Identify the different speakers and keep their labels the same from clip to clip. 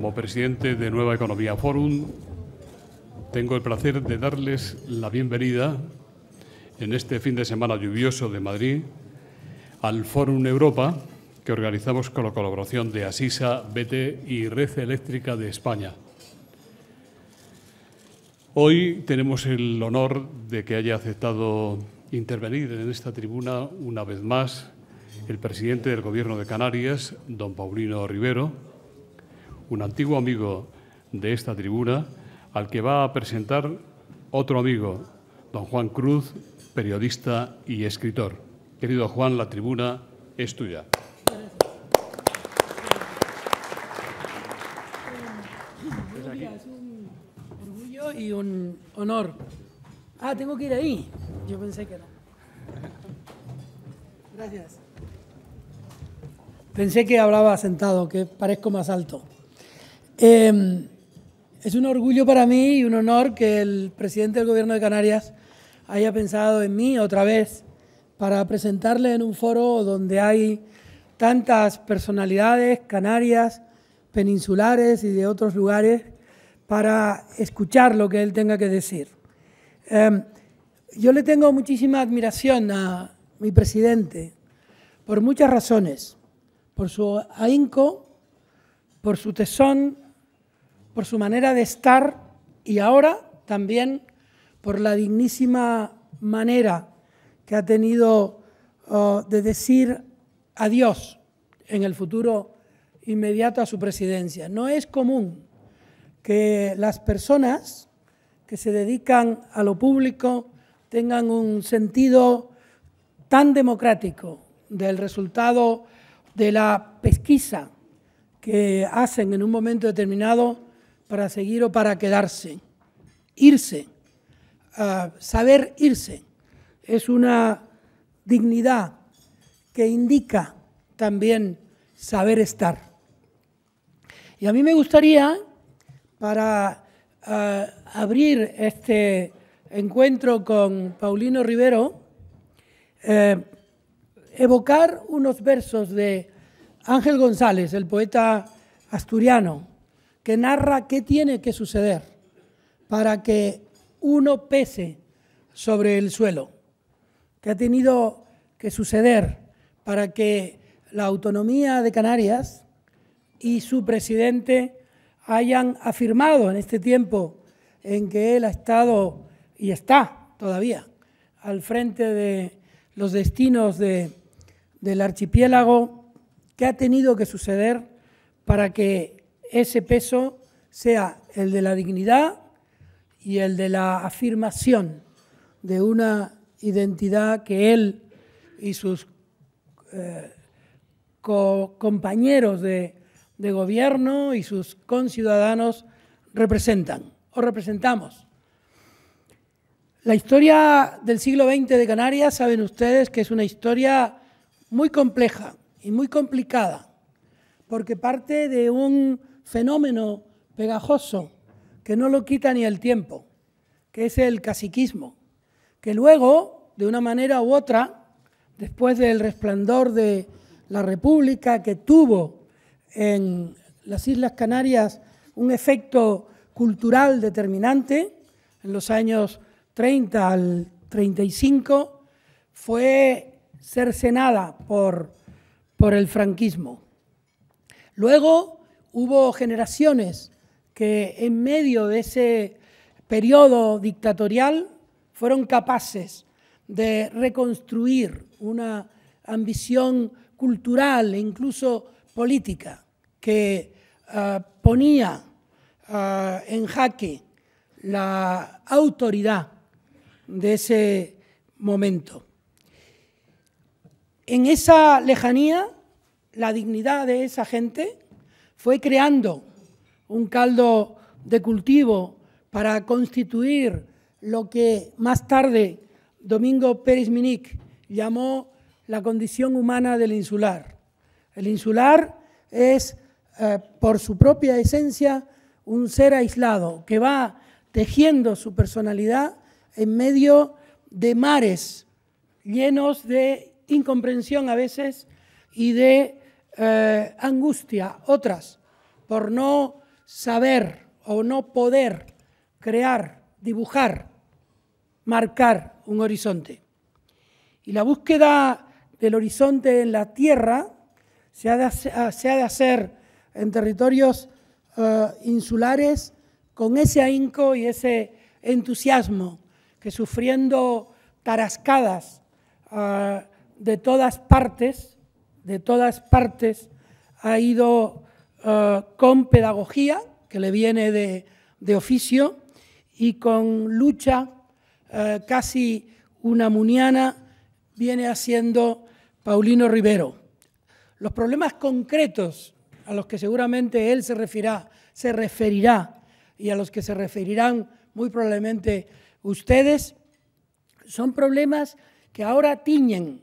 Speaker 1: como presidente de Nueva Economía Forum, tengo el placer de darles la bienvenida en este fin de semana lluvioso de Madrid al Forum Europa que organizamos con la colaboración de Asisa, BT y Red Eléctrica de España. Hoy tenemos el honor de que haya aceptado intervenir en esta tribuna una vez más el presidente del Gobierno de Canarias, don Paulino Rivero, un antiguo amigo de esta tribuna, al que va a presentar otro amigo, don Juan Cruz, periodista y escritor. Querido Juan, la tribuna es tuya.
Speaker 2: Es un orgullo y un honor. Ah, tengo que ir ahí. Yo pensé que no. Gracias. Pensé que hablaba sentado, que parezco más alto. Es un orgullo para mí y un honor que el presidente del Gobierno de Canarias haya pensado en mí otra vez para presentarle en un foro donde hay tantas personalidades canarias, peninsulares y de otros lugares para escuchar lo que él tenga que decir. Yo le tengo muchísima admiración a mi presidente por muchas razones, por su ahínco, por su tesón, por su manera de estar y ahora también por la dignísima manera que ha tenido de decir adiós en el futuro inmediato a su presidencia. No es común que las personas que se dedican a lo público tengan un sentido tan democrático del resultado de la pesquisa que hacen en un momento determinado para seguir o para quedarse. Irse, saber irse, es una dignidad que indica también saber estar. Y a mí me gustaría, para abrir este encuentro con Paulino Rivero, evocar unos versos de Ángel González, el poeta asturiano, que narra qué tiene que suceder para que uno pese sobre el suelo, que ha tenido que suceder para que la autonomía de Canarias y su presidente hayan afirmado en este tiempo en que él ha estado y está todavía al frente de los destinos del archipiélago, que ha tenido que suceder para que ese peso sea el de la dignidad y el de la afirmación de una identidad que él y sus compañeros de gobierno y sus conciudadanos representan o representamos. La historia del siglo XX de Canarias, saben ustedes que es una historia muy compleja y muy complicada, porque parte de un fenómeno pegajoso que no lo quita ni el tiempo, que es el caciquismo, que luego, de una manera u otra, después del resplandor de la República, que tuvo en las Islas Canarias un efecto cultural determinante, en los años 30 al 35, fue cercenada por el franquismo. Luego hubo generaciones que en medio de ese periodo dictatorial fueron capaces de reconstruir una ambición cultural e incluso política que ponía en jaque la autoridad de ese momento. En esa lejanía, la dignidad de esa gente fue creando un caldo de cultivo para constituir lo que más tarde Domingo Pérez-Minic llamó la condición humana del insular. El insular es, por su propia esencia, un ser aislado que va tejiendo su personalidad en medio de mares llenos de incomprensión a veces y de angustia, otras, por no saber o no poder crear, dibujar, marcar un horizonte. Y la búsqueda del horizonte en la tierra se ha de hacer en territorios insulares con ese ahínco y ese entusiasmo que, sufriendo tarascadas de todas partes, ha ido con pedagogía, que le viene de oficio, y con lucha casi unamuniana viene haciendo Paulino Rivero. Los problemas concretos a los que seguramente él se referirá y a los que se referirán muy probablemente ustedes, son problemas que ahora tiñen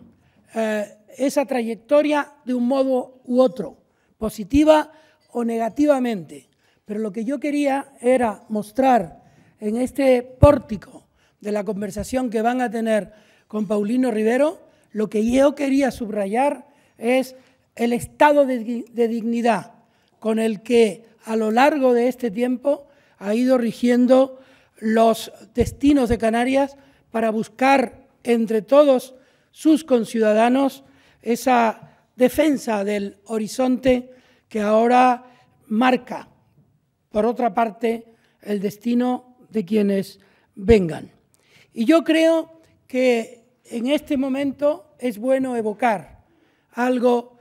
Speaker 2: esa trayectoria de un modo u otro, positiva o negativamente. Pero lo que yo quería era mostrar en este pórtico de la conversación que van a tener con Paulino Rivero, lo que yo quería subrayar es el estado de dignidad con el que a lo largo de este tiempo ha ido rigiendo los destinos de Canarias para buscar entre todos sus conciudadanos esa defensa del horizonte que ahora marca, por otra parte, el destino de quienes vengan. Y yo creo que en este momento es bueno evocar algo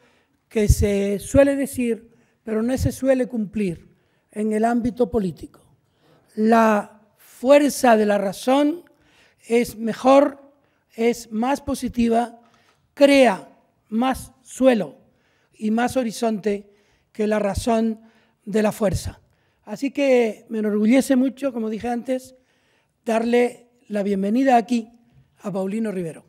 Speaker 2: que se suele decir, pero no se suele cumplir en el ámbito político. La fuerza de la razón es mejor, es más positiva, crea más suelo y más horizonte que la razón de la fuerza. Así que me enorgullece mucho, como dije antes, darle la bienvenida aquí a Paulino Rivero.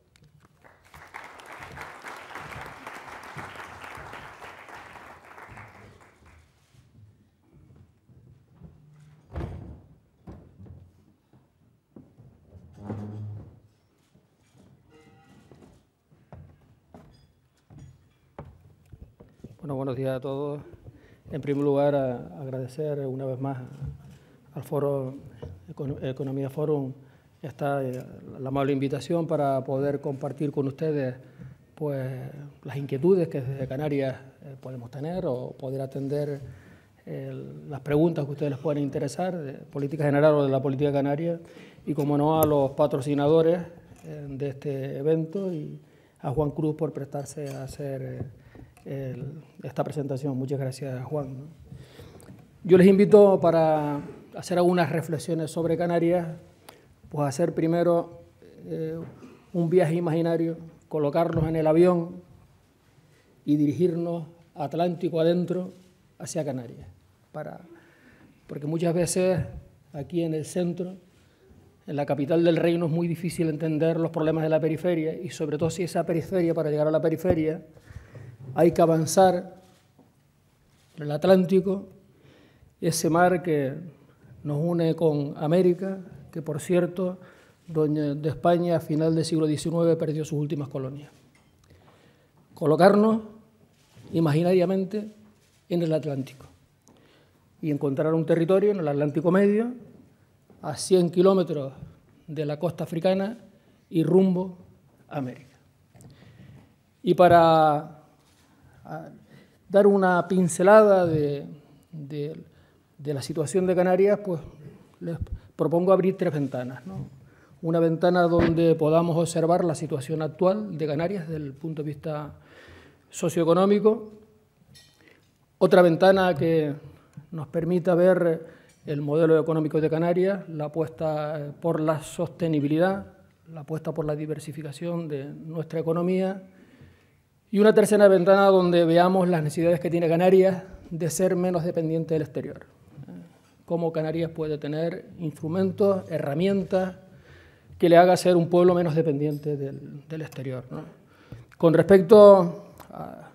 Speaker 3: Bueno, buenos días a todos. En primer lugar, agradecer una vez más al Foro Economía Forum la amable invitación para poder compartir con ustedes pues, las inquietudes que desde Canarias podemos tener o poder atender las preguntas que ustedes les puedan interesar de política general o de la política canaria y, como no, a los patrocinadores de este evento y a Juan Cruz por prestarse a hacer esta presentación. Muchas gracias, Juan. Yo les invito para hacer algunas reflexiones sobre Canarias, pues hacer primero un viaje imaginario, colocarnos en el avión y dirigirnos Atlántico adentro hacia Canarias, porque muchas veces aquí en el centro, en la capital del reino, es muy difícil entender los problemas de la periferia y sobre todo si esa periferia, para llegar a la periferia, hay que avanzar por el Atlántico, ese mar que nos une con América, que por cierto, de España a final del siglo XIX perdió sus últimas colonias. Colocarnos imaginariamente en el Atlántico y encontrar un territorio en el Atlántico Medio, a 100 kilómetros de la costa africana y rumbo a América. Y para dar una pincelada de la situación de Canarias, pues les propongo abrir tres ventanas, ¿no? Una ventana donde podamos observar la situación actual de Canarias desde el punto de vista socioeconómico, otra ventana que nos permita ver el modelo económico de Canarias, la apuesta por la sostenibilidad, la apuesta por la diversificación de nuestra economía, y una tercera ventana donde veamos las necesidades que tiene Canarias de ser menos dependiente del exterior. Cómo Canarias puede tener instrumentos, herramientas que le haga ser un pueblo menos dependiente del exterior, ¿no? Con respecto a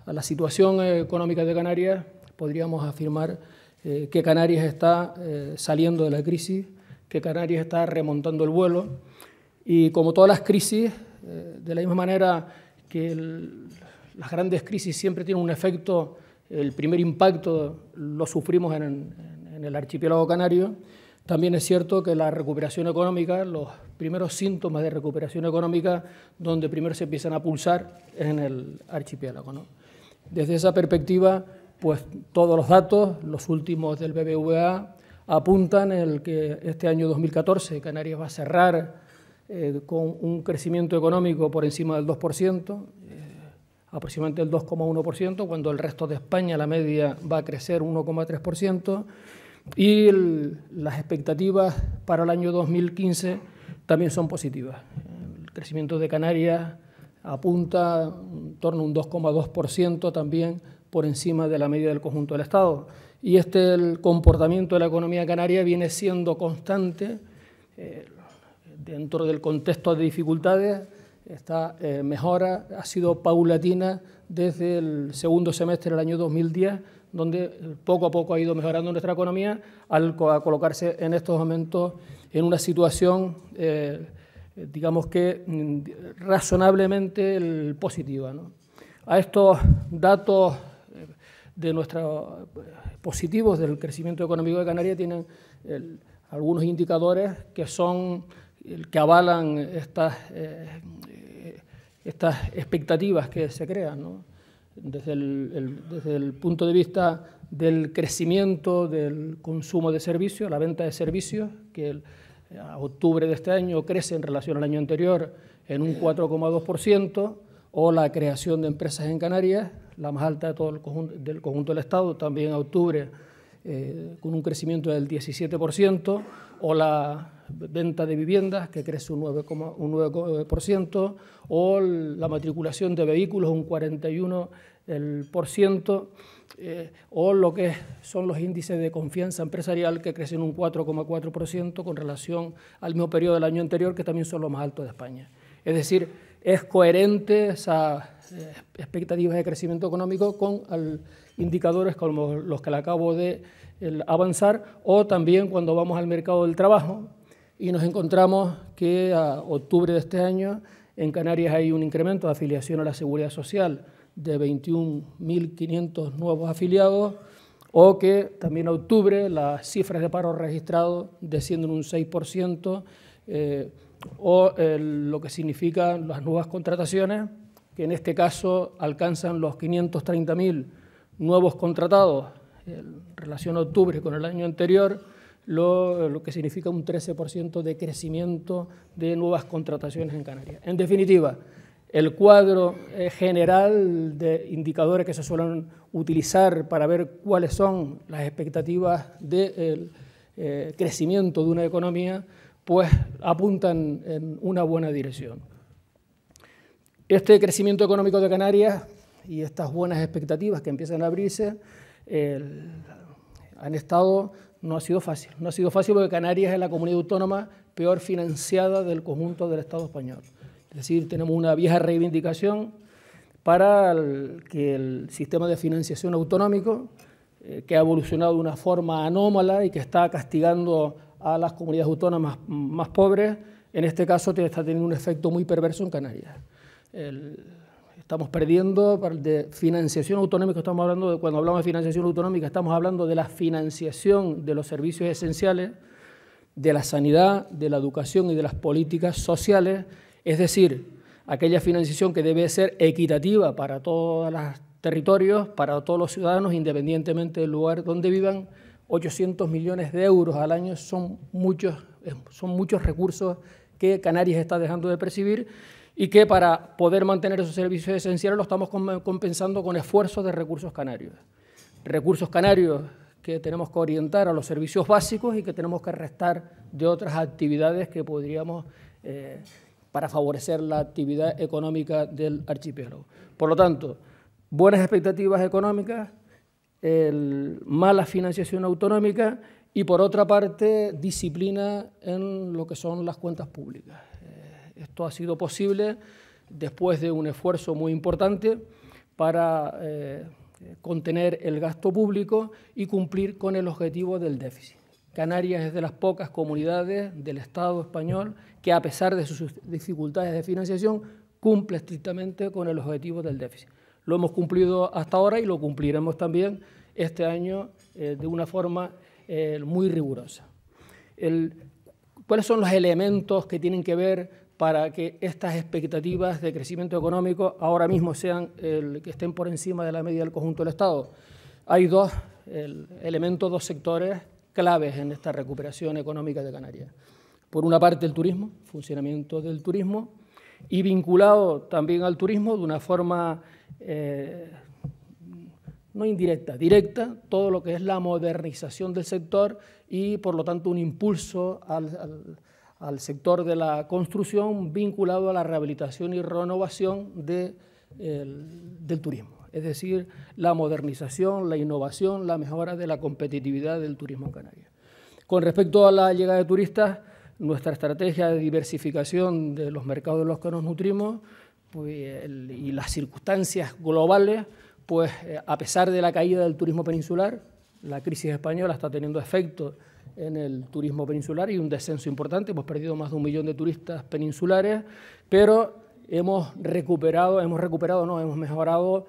Speaker 3: la situación económica de Canarias, podríamos afirmar que Canarias está saliendo de la crisis, que Canarias está remontando el vuelo y, como todas las crisis, de la misma manera que las grandes crisis siempre tienen un efecto el primer impacto lo sufrimos en el archipiélago canario. También es cierto que la recuperación económica, los primeros síntomas de recuperación económica, donde primero se empiezan a pulsar en el archipiélago, ¿no? Desde esa perspectiva, pues todos los datos, los últimos del BBVA, apuntan en que este año 2014 Canarias va a cerrar con un crecimiento económico por encima del 2%, aproximadamente el 2,1%, cuando el resto de España, la media, va a crecer 1,3%, y las expectativas para el año 2015 también son positivas. El crecimiento de Canarias apunta en torno a un 2,2% también por encima de la media del conjunto del Estado. Y el comportamiento de la economía canaria viene siendo constante dentro del contexto de dificultades. Esta mejora ha sido paulatina desde el segundo semestre del año 2010, donde poco a poco ha ido mejorando nuestra economía al colocarse en estos momentos en una situación, digamos que razonablemente positiva, ¿no? A estos datos de positivos del crecimiento económico de Canarias tienen algunos indicadores que avalan estas expectativas que se crean, ¿no? Desde el punto de vista del crecimiento del consumo de servicios, la venta de servicios, que a octubre de este año crece en relación al año anterior en un 4,2%, o la creación de empresas en Canarias, la más alta de todo del conjunto del Estado, también a octubre con un crecimiento del 17%, o la venta de viviendas, que crece un 9%, o la matriculación de vehículos, un 41%, o lo que son los índices de confianza empresarial, que crecen un 4,4% con relación al mismo periodo del año anterior, que también son los más altos de España. Es decir, es coherente esas expectativas de crecimiento económico con indicadores como los que le acabo de avanzar, o también cuando vamos al mercado del trabajo y nos encontramos que a octubre de este año en Canarias hay un incremento de afiliación a la Seguridad Social de 21.500 nuevos afiliados, o que también a octubre las cifras de paro registrados descienden un 6%, o lo que significa las nuevas contrataciones, que en este caso alcanzan los 530.000 nuevos contratados en relación a octubre con el año anterior, lo que significa un 13% de crecimiento de nuevas contrataciones en Canarias. En definitiva, el cuadro general de indicadores que se suelen utilizar para ver cuáles son las expectativas de crecimiento de una economía, pues apuntan en una buena dirección. Este crecimiento económico de Canarias y estas buenas expectativas que empiezan a abrirse no ha sido fácil. No ha sido fácil porque Canarias es la comunidad autónoma peor financiada del conjunto del Estado español. Es decir, tenemos una vieja reivindicación para que el sistema de financiación autonómico, que ha evolucionado de una forma anómala y que está castigando a las comunidades autónomas más pobres, en este caso está teniendo un efecto muy perverso en Canarias. Estamos perdiendo de financiación autonómica, cuando hablamos de financiación autonómica, estamos hablando de la financiación de los servicios esenciales, de la sanidad, de la educación y de las políticas sociales, es decir, aquella financiación que debe ser equitativa para todos los territorios, para todos los ciudadanos, independientemente del lugar donde vivan. 800 millones de euros al año son muchos recursos que Canarias está dejando de percibir, y que para poder mantener esos servicios esenciales lo estamos compensando con esfuerzos de recursos canarios. Recursos canarios que tenemos que orientar a los servicios básicos y que tenemos que restar de otras actividades que podríamos, para favorecer la actividad económica del archipiélago. Por lo tanto, buenas expectativas económicas, mala financiación autonómica y, por otra parte, disciplina en lo que son las cuentas públicas. Esto ha sido posible después de un esfuerzo muy importante para contener el gasto público y cumplir con el objetivo del déficit. Canarias es de las pocas comunidades del Estado español que, a pesar de sus dificultades de financiación, cumple estrictamente con el objetivo del déficit. Lo hemos cumplido hasta ahora y lo cumpliremos también este año de una forma muy rigurosa. ¿Cuáles son los elementos que tienen que ver para que estas expectativas de crecimiento económico ahora mismo sean que estén por encima de la media del conjunto del Estado? Hay dos elementos, dos sectores claves en esta recuperación económica de Canarias. Por una parte, el turismo, funcionamiento del turismo, y vinculado también al turismo de una forma no indirecta, directa, todo lo que es la modernización del sector y, por lo tanto, un impulso al sector de la construcción vinculado a la rehabilitación y renovación del turismo. Es decir, la modernización, la innovación, la mejora de la competitividad del turismo en Canarias. Con respecto a la llegada de turistas, nuestra estrategia de diversificación de los mercados de los que nos nutrimos y las circunstancias globales, pues a pesar de la caída del turismo peninsular, la crisis española está teniendo efecto en el turismo peninsular y un descenso importante. Hemos perdido más de 1 millón de turistas peninsulares, pero hemos mejorado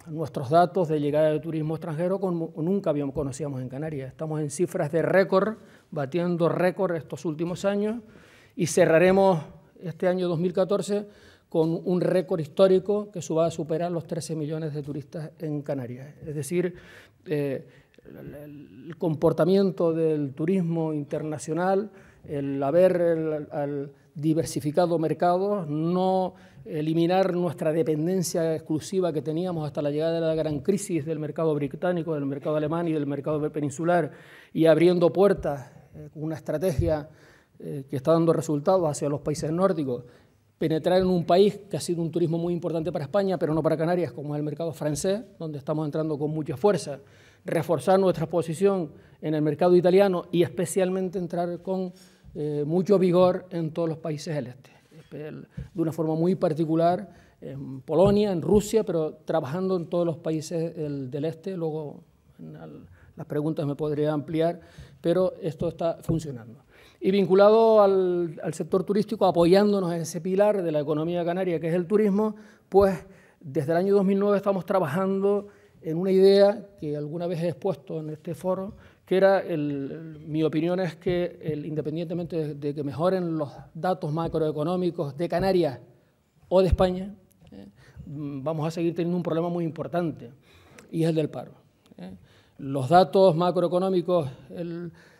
Speaker 3: nuestros datos de llegada de turismo extranjero como nunca conocíamos en Canarias. Estamos en cifras de récord, batiendo récord estos últimos años, y cerraremos este año 2014 con un récord histórico que va a superar los 13 millones de turistas en Canarias. Es decir, el comportamiento del turismo internacional, el haber diversificado mercados, no eliminar nuestra dependencia exclusiva que teníamos hasta la llegada de la gran crisis del mercado británico, del mercado alemán y del mercado peninsular, y abriendo puertas con una estrategia que está dando resultados hacia los países nórdicos, penetrar en un país que ha sido un turismo muy importante para España, pero no para Canarias, como es el mercado francés, donde estamos entrando con mucha fuerza, reforzar nuestra posición en el mercado italiano y especialmente entrar con mucho vigor en todos los países del este, de una forma muy particular en Polonia, en Rusia, pero trabajando en todos los países del este. Luego en las preguntas me podría ampliar, pero esto está funcionando. Y vinculado al sector turístico, apoyándonos en ese pilar de la economía canaria, que es el turismo, pues desde el año 2009 estamos trabajando en una idea que alguna vez he expuesto en este foro, que era, mi opinión es que independientemente de que mejoren los datos macroeconómicos de Canarias o de España, vamos a seguir teniendo un problema muy importante, y es el del paro. Los datos macroeconómicos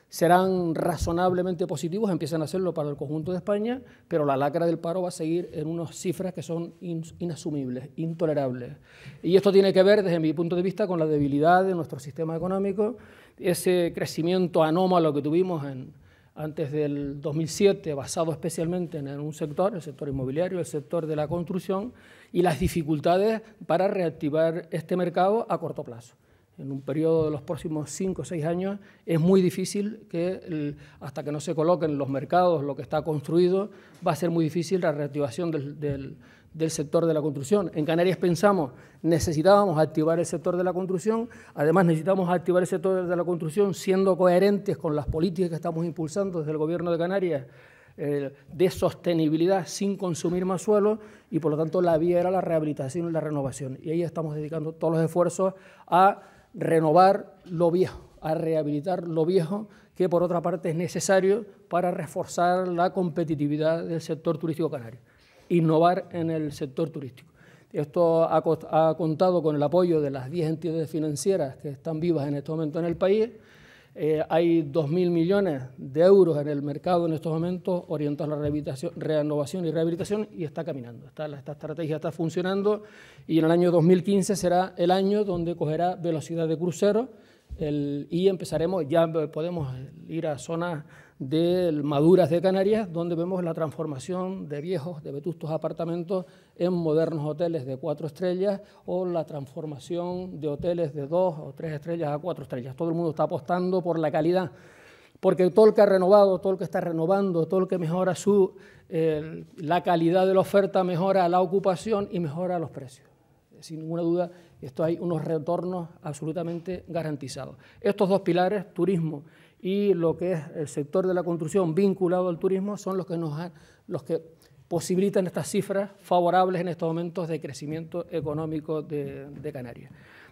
Speaker 3: serán razonablemente positivos, empiezan a hacerlo para el conjunto de España, pero la lacra del paro va a seguir en unas cifras que son inasumibles, intolerables. Y esto tiene que ver, desde mi punto de vista, con la debilidad de nuestro sistema económico, ese crecimiento anómalo que tuvimos antes del 2007, basado especialmente en un sector, el sector inmobiliario, el sector de la construcción, y las dificultades para reactivar este mercado a corto plazo. En un periodo de los próximos 5 o 6 años es muy difícil que, hasta que no se coloquen los mercados, lo que está construido, va a ser muy difícil la reactivación del sector de la construcción. En Canarias pensamos, necesitábamos activar el sector de la construcción, además necesitamos activar el sector de la construcción siendo coherentes con las políticas que estamos impulsando desde el Gobierno de Canarias, de sostenibilidad sin consumir más suelo, y por lo tanto la vía era la rehabilitación y la renovación. Y ahí estamos dedicando todos los esfuerzos a renovar lo viejo, a rehabilitar lo viejo, que por otra parte es necesario para reforzar la competitividad del sector turístico canario, innovar en el sector turístico. Esto ha contado con el apoyo de las 10 entidades financieras que están vivas en este momento en el país. Hay 2.000 millones de euros en el mercado en estos momentos orientados a la renovación y rehabilitación, y está caminando. Esta estrategia está funcionando, y en el año 2015 será el año donde cogerá velocidad de crucero y empezaremos, ya podemos ir a zonas maduras de Canarias, donde vemos la transformación de viejos, de vetustos apartamentos en modernos hoteles de 4 estrellas, o la transformación de hoteles de 2 o 3 estrellas a 4 estrellas. Todo el mundo está apostando por la calidad, porque todo el que ha renovado, todo el que está renovando, todo el que mejora la calidad de la oferta, mejora la ocupación y mejora los precios. Sin ninguna duda, esto hay unos retornos absolutamente garantizados. Estos dos pilares, turismo y lo que es el sector de la construcción vinculado al turismo, son los que posibilitan estas cifras favorables en estos momentos de crecimiento económico de Canarias.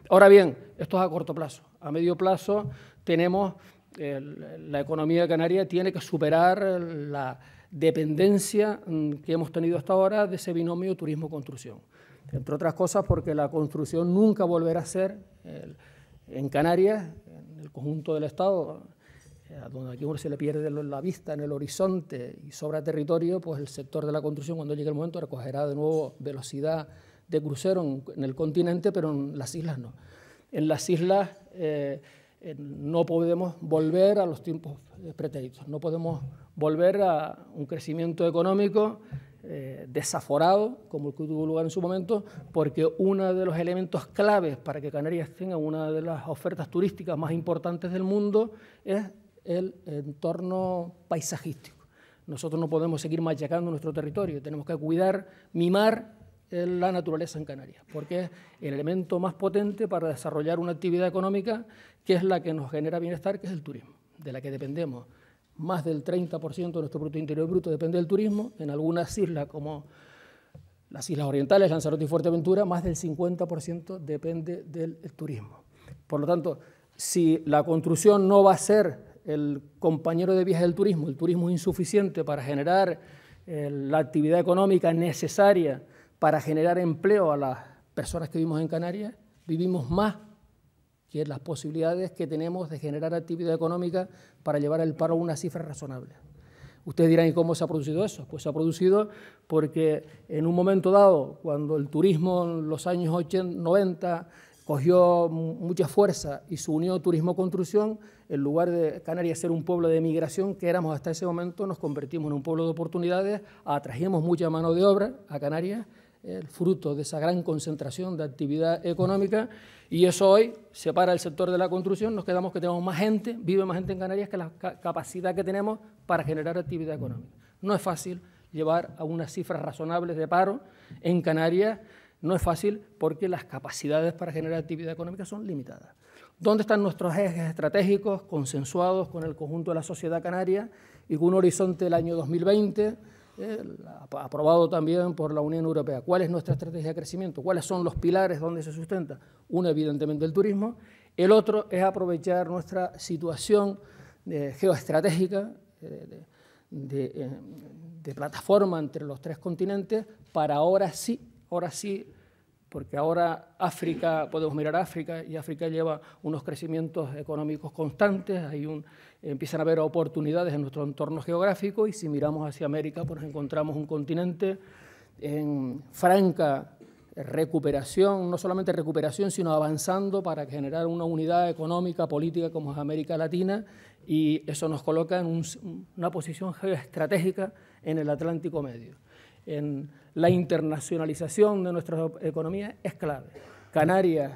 Speaker 3: Ahora bien, esto es a corto plazo. A medio plazo tenemos, la economía de Canarias tiene que superar la dependencia que hemos tenido hasta ahora de ese binomio turismo-construcción. Entre otras cosas porque la construcción nunca volverá a ser en Canarias, en el conjunto del Estado, donde aquí uno se le pierde la vista en el horizonte y sobra territorio, pues el sector de la construcción cuando llegue el momento recogerá de nuevo velocidad de crucero en el continente, pero en las islas no. En las islas no podemos volver a los tiempos pretéritos, no podemos volver a un crecimiento económico desaforado, como el que tuvo lugar en su momento, porque uno de los elementos claves para que Canarias tenga una de las ofertas turísticas más importantes del mundo es el entorno paisajístico. Nosotros no podemos seguir machacando nuestro territorio, tenemos que cuidar, mimar la naturaleza en Canarias, porque es el elemento más potente para desarrollar una actividad económica que es la que nos genera bienestar, que es el turismo, de la que dependemos. Más del 30% de nuestro Producto Interior Bruto depende del turismo. En algunas islas, como las Islas Orientales, Lanzarote y Fuerteventura, más del 50% depende del turismo. Por lo tanto, si la construcción no va a ser el compañero de viaje del turismo, el turismo es insuficiente para generar la actividad económica necesaria para generar empleo a las personas que vivimos en Canarias, vivimos más que las posibilidades que tenemos de generar actividad económica para llevar el paro a una cifra razonable. Ustedes dirán, ¿y cómo se ha producido eso? Pues se ha producido porque en un momento dado, cuando el turismo en los años 80, 90 cogió mucha fuerza y se unió turismo-construcción, en lugar de Canarias ser un pueblo de migración que éramos hasta ese momento, nos convertimos en un pueblo de oportunidades, atrajimos mucha mano de obra a Canarias, el fruto de esa gran concentración de actividad económica, y eso hoy separa el sector de la construcción, nos quedamos que tenemos más gente, vive más gente en Canarias que la capacidad que tenemos para generar actividad económica. No es fácil llevar a unas cifras razonables de paro en Canarias, no es fácil porque las capacidades para generar actividad económica son limitadas. ¿Dónde están nuestros ejes estratégicos consensuados con el conjunto de la sociedad canaria y con un horizonte del año 2020, aprobado también por la Unión Europea? ¿Cuál es nuestra estrategia de crecimiento? ¿Cuáles son los pilares donde se sustenta? Uno, evidentemente, el turismo. El otro es aprovechar nuestra situación geoestratégica de plataforma entre los tres continentes para ahora sí, porque ahora África, podemos mirar a África, y África lleva unos crecimientos económicos constantes, empiezan a haber oportunidades en nuestro entorno geográfico, y si miramos hacia América, pues encontramos un continente en franca recuperación, no solamente recuperación, sino avanzando para generar una unidad económica, política, como es América Latina, y eso nos coloca en una posición geoestratégica en el Atlántico Medio. En la internacionalización de nuestra economía es clave. Canarias,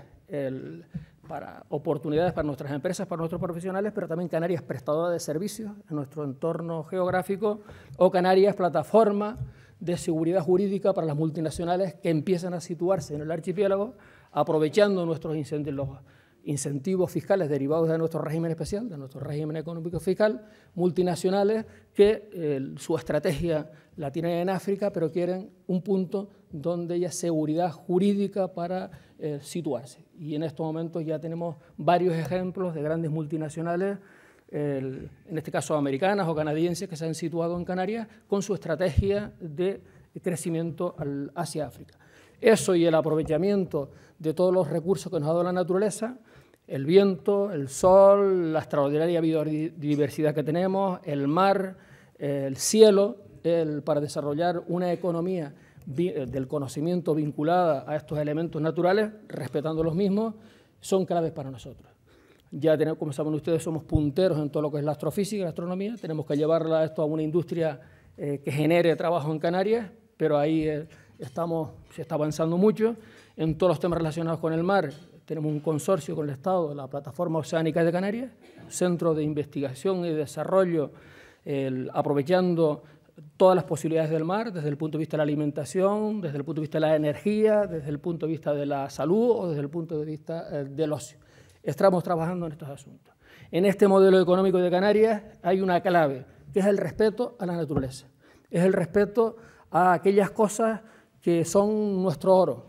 Speaker 3: para oportunidades para nuestras empresas, para nuestros profesionales, pero también Canarias prestadora de servicios en nuestro entorno geográfico, o Canarias plataforma de seguridad jurídica para las multinacionales que empiezan a situarse en el archipiélago, aprovechando nuestros incentivos fiscales derivados de nuestro régimen especial, de nuestro régimen económico fiscal, multinacionales que su estrategia la tienen en África, pero quieren un punto donde haya seguridad jurídica para situarse. Y en estos momentos ya tenemos varios ejemplos de grandes multinacionales, en este caso americanas o canadienses, que se han situado en Canarias con su estrategia de crecimiento hacia África. Eso y el aprovechamiento de todos los recursos que nos ha dado la naturaleza, el viento, el sol, la extraordinaria biodiversidad que tenemos, el mar, el cielo, para desarrollar una economía del conocimiento vinculada a estos elementos naturales, respetando los mismos, son claves para nosotros. Ya tenemos, como saben ustedes, somos punteros en todo lo que es la astrofísica y la astronomía, tenemos que llevarla esto a una industria que genere trabajo en Canarias, pero ahí se está avanzando mucho. En todos los temas relacionados con el mar, tenemos un consorcio con el Estado, la Plataforma Oceánica de Canarias, centro de investigación y desarrollo, aprovechando todas las posibilidades del mar, desde el punto de vista de la alimentación, desde el punto de vista de la energía, desde el punto de vista de la salud o desde el punto de vista del ocio. Estamos trabajando en estos asuntos. En este modelo económico de Canarias hay una clave, que es el respeto a la naturaleza, es el respeto a aquellas cosas que son nuestro oro,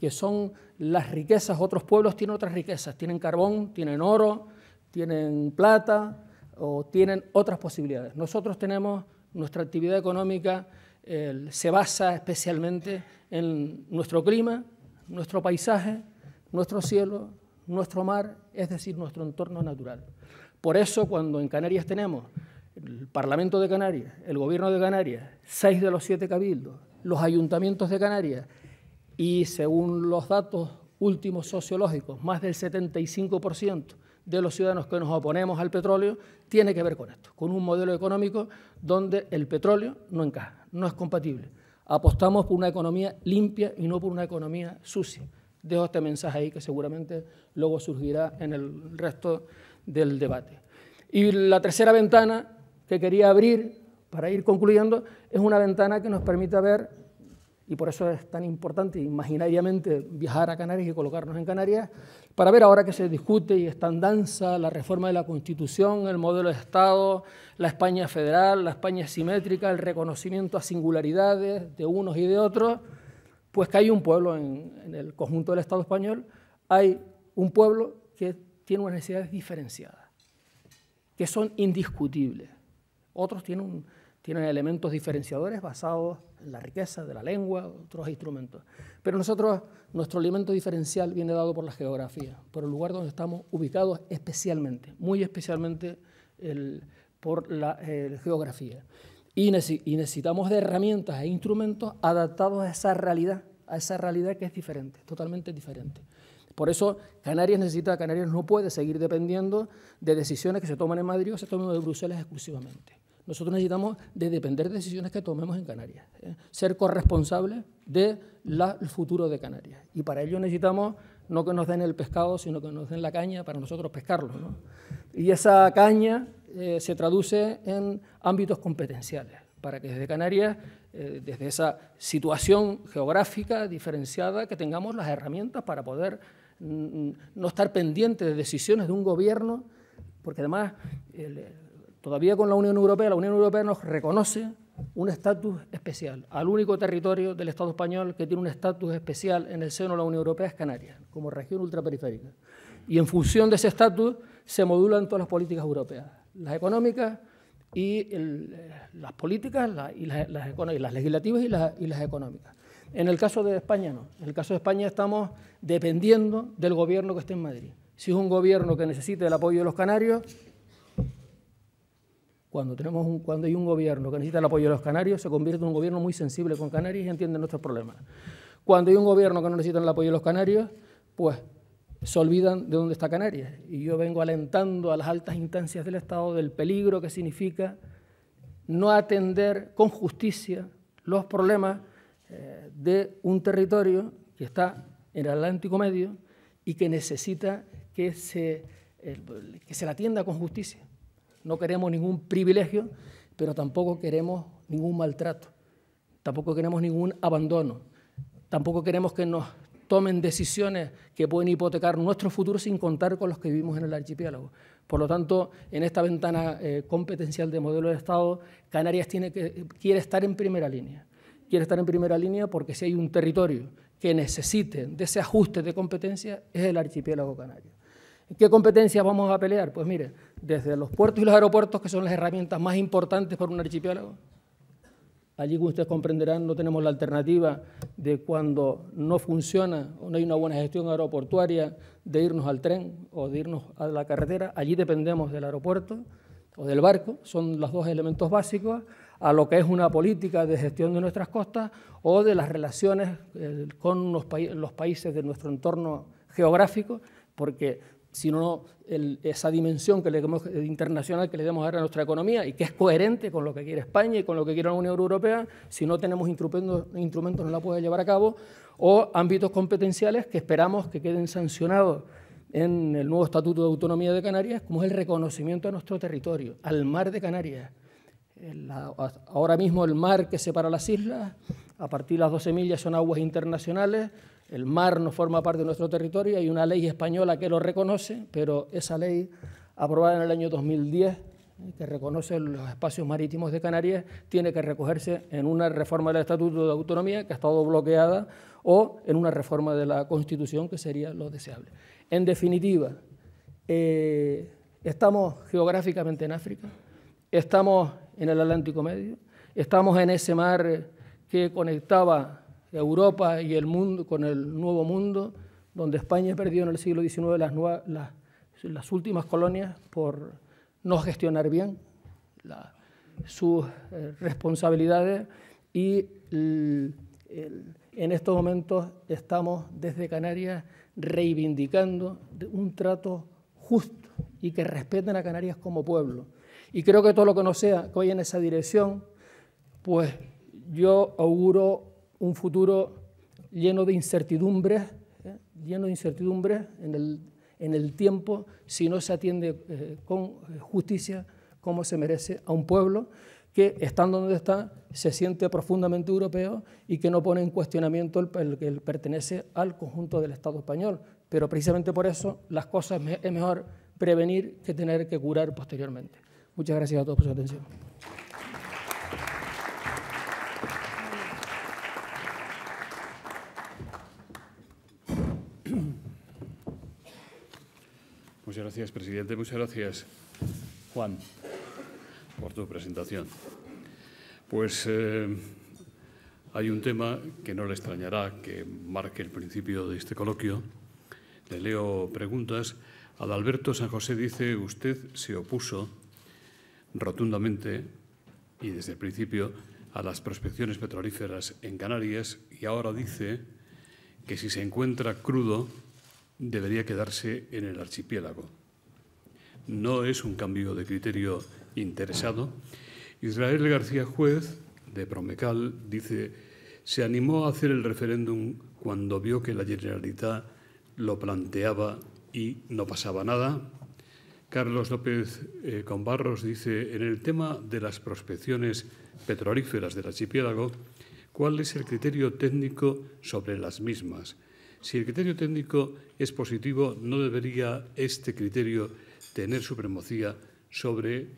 Speaker 3: que son las riquezas. Otros pueblos tienen otras riquezas, tienen carbón, tienen oro, tienen plata o tienen otras posibilidades. Nosotros tenemos, nuestra actividad económica se basa especialmente en nuestro clima, nuestro paisaje, nuestro cielo, nuestro mar, es decir, nuestro entorno natural. Por eso, cuando en Canarias tenemos el Parlamento de Canarias, el Gobierno de Canarias, 6 de los 7 cabildos, los ayuntamientos de Canarias y, según los datos últimos sociológicos, más del 75% de los ciudadanos que nos oponemos al petróleo, tiene que ver con esto, con un modelo económico donde el petróleo no encaja, no es compatible. Apostamos por una economía limpia y no por una economía sucia. Dejo este mensaje ahí que seguramente luego surgirá en el resto del debate. Y la tercera ventana que quería abrir para ir concluyendo es una ventana que nos permita ver, y por eso es tan importante imaginariamente viajar a Canarias y colocarnos en Canarias, para ver ahora que se discute y está en danza la reforma de la Constitución, el modelo de Estado, la España federal, la España simétrica, el reconocimiento a singularidades de unos y de otros, pues que hay un pueblo en el conjunto del Estado español, hay un pueblo que tiene unas necesidades diferenciadas, que son indiscutibles. Otros tienen elementos diferenciadores basados en la riqueza de la lengua, otros instrumentos. Pero nosotros, nuestro elemento diferencial viene dado por la geografía, por el lugar donde estamos ubicados especialmente, muy especialmente por la geografía. Y necesitamos de herramientas e instrumentos adaptados a esa realidad que es diferente, totalmente diferente. Por eso Canarias no puede seguir dependiendo de decisiones que se toman en Madrid o se toman en Bruselas exclusivamente. Nosotros necesitamos de depender de decisiones que tomemos en Canarias, ser corresponsables del futuro de Canarias. Y para ello necesitamos no que nos den el pescado, sino que nos den la caña para nosotros pescarlo, ¿no? Y esa caña se traduce en ámbitos competenciales, para que desde Canarias, desde esa situación geográfica diferenciada, que tengamos las herramientas para poder no estar pendientes de decisiones de un gobierno, porque además todavía con la Unión Europea nos reconoce un estatus especial. Al único territorio del Estado español que tiene un estatus especial en el seno de la Unión Europea es Canarias, como región ultraperiférica. Y en función de ese estatus se modulan todas las políticas europeas, las económicas y las políticas, las legislativas y las económicas. En el caso de España no. En el caso de España estamos dependiendo del gobierno que esté en Madrid. Si es un gobierno que necesite el apoyo de los canarios, cuando hay un gobierno que necesita el apoyo de los canarios, se convierte en un gobierno muy sensible con Canarias y entiende nuestros problemas. Cuando hay un gobierno que no necesita el apoyo de los canarios, pues se olvidan de dónde está Canarias. Y yo vengo alentando a las altas instancias del Estado del peligro que significa no atender con justicia los problemas de un territorio que está en el Atlántico Medio y que necesita que se le atienda con justicia. No queremos ningún privilegio, pero tampoco queremos ningún maltrato, tampoco queremos ningún abandono, tampoco queremos que nos tomen decisiones que pueden hipotecar nuestro futuro sin contar con los que vivimos en el archipiélago. Por lo tanto, en esta ventana competencial de modelo de Estado, Canarias quiere estar en primera línea. Quiere estar en primera línea porque si hay un territorio que necesite de ese ajuste de competencia es el archipiélago canario. ¿Qué competencias vamos a pelear? Pues mire, desde los puertos y los aeropuertos, que son las herramientas más importantes para un archipiélago. Allí, como ustedes comprenderán, no tenemos la alternativa de cuando no funciona o no hay una buena gestión aeroportuaria de irnos al tren o de irnos a la carretera. Allí dependemos del aeropuerto o del barco, son los dos elementos básicos a lo que es una política de gestión de nuestras costas o de las relaciones con los países de nuestro entorno geográfico, porque si no, esa dimensión internacional que le debemos dar a nuestra economía y que es coherente con lo que quiere España y con lo que quiere la Unión Europea, si no tenemos instrumentos no la puede llevar a cabo, o ámbitos competenciales que esperamos que queden sancionados en el nuevo Estatuto de Autonomía de Canarias, como es el reconocimiento a nuestro territorio, al mar de Canarias. Ahora mismo el mar que separa las islas, a partir de las 12 millas son aguas internacionales. El mar no forma parte de nuestro territorio, hay una ley española que lo reconoce, pero esa ley, aprobada en el año 2010, que reconoce los espacios marítimos de Canarias, tiene que recogerse en una reforma del Estatuto de Autonomía, que ha estado bloqueada, o en una reforma de la Constitución, que sería lo deseable. En definitiva, estamos geográficamente en África, estamos en el Atlántico Medio, estamos en ese mar que conectaba Europa y el mundo con el Nuevo Mundo, donde España perdió en el siglo XIX las últimas colonias por no gestionar bien sus responsabilidades, y en estos momentos estamos desde Canarias reivindicando un trato justo y que respeten a Canarias como pueblo. Y creo que todo lo que no sea que vaya en esa dirección, pues yo auguro un futuro lleno de incertidumbres, en el tiempo, si no se atiende con justicia como se merece a un pueblo que, estando donde está, se siente profundamente europeo y que no pone en cuestionamiento el que pertenece al conjunto del Estado español. Pero precisamente por eso las cosas es mejor prevenir que tener que curar posteriormente. Muchas gracias a todos por su atención.
Speaker 1: Muchas gracias, presidente. Muchas gracias, Juan, por tu presentación. Pues hay un tema que no le extrañará que marque el principio de este coloquio. Le leo preguntas. Adalberto San José dice: usted se opuso rotundamente y desde el principio a las prospecciones petrolíferas en Canarias, y ahora dice que si se encuentra crudo debería quedarse en el archipiélago. No es un cambio de criterio interesado. Israel García Juez, de Promecal, dice: se animó a hacer el referéndum cuando vio que la Generalitat lo planteaba y no pasaba nada. Carlos López Conbarros dice: en el tema de las prospecciones petrolíferas del archipiélago, ¿cuál es el criterio técnico sobre las mismas? Si el criterio técnico es positivo, ¿no debería este criterio tener supremacía sobre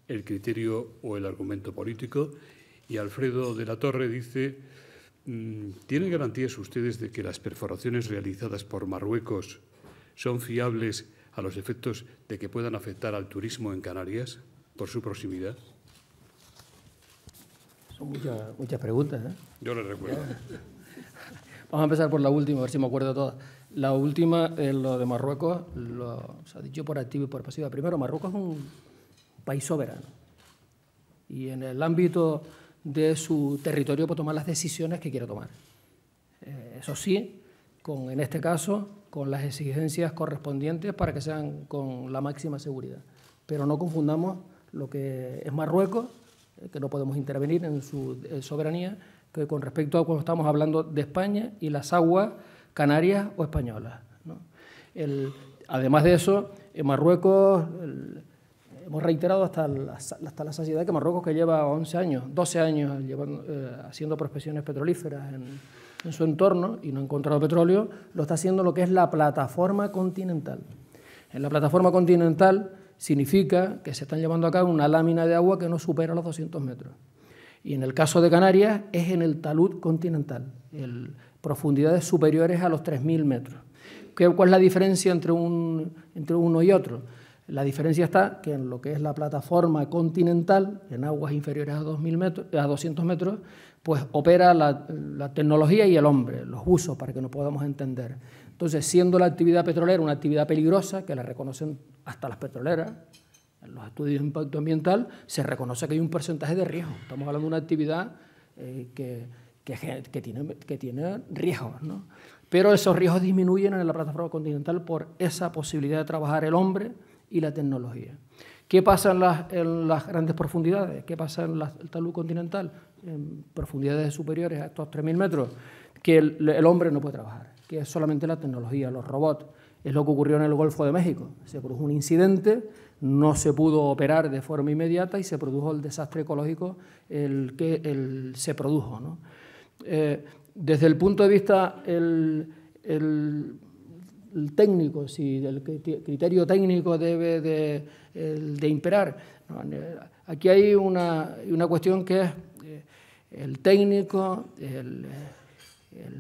Speaker 1: el criterio o el argumento político? Y Alfredo de la Torre dice: ¿tienen garantías ustedes de que las perforaciones realizadas por Marruecos son fiables a los efectos de que puedan afectar al turismo en Canarias por su proximidad?
Speaker 3: Son muchas preguntas, ¿eh?
Speaker 1: Yo les recuerdo.
Speaker 3: Vamos a empezar por la última, a ver si me acuerdo de todas. La última, lo de Marruecos, se ha dicho por activa y por pasiva. Primero, Marruecos es un país soberano y en el ámbito de su territorio puede tomar las decisiones que quiera tomar. Eso sí, en este caso, con las exigencias correspondientes para que sean con la máxima seguridad. Pero no confundamos lo que es Marruecos, que no podemos intervenir en su soberanía, que con respecto a cuando estamos hablando de España y las aguas canarias o españolas, ¿no? Además de eso, en Marruecos hemos reiterado hasta la saciedad que Marruecos, que lleva 11 años, 12 años haciendo prospecciones petrolíferas en su entorno y no ha encontrado petróleo, lo está haciendo lo que es la plataforma continental. En la plataforma continental significa que se están llevando a cabo una lámina de agua que no supera los 200 metros. Y en el caso de Canarias es en el talud continental, profundidades superiores a los 3.000 metros. ¿Cuál es la diferencia entre uno y otro? La diferencia está que en lo que es la plataforma continental, en aguas inferiores a 200 metros, pues opera la tecnología y el hombre, los usos, para que nos podamos entender. Entonces, siendo la actividad petrolera una actividad peligrosa, que la reconocen hasta las petroleras, en los estudios de impacto ambiental se reconoce que hay un porcentaje de riesgo. Estamos hablando de una actividad que tiene riesgos, ¿no? Pero esos riesgos disminuyen en la plataforma continental por esa posibilidad de trabajar el hombre y la tecnología. ¿Qué pasa en las grandes profundidades? ¿Qué pasa en el talud continental? En profundidades superiores a estos 3.000 metros, que el hombre no puede trabajar, que es solamente la tecnología, los robots. Es lo que ocurrió en el Golfo de México. Se produjo un incidente, no se pudo operar de forma inmediata y se produjo el desastre ecológico que se produjo, ¿no? Desde el punto de vista el técnico, si el criterio técnico debe de imperar, Aquí hay una cuestión que es el técnico, el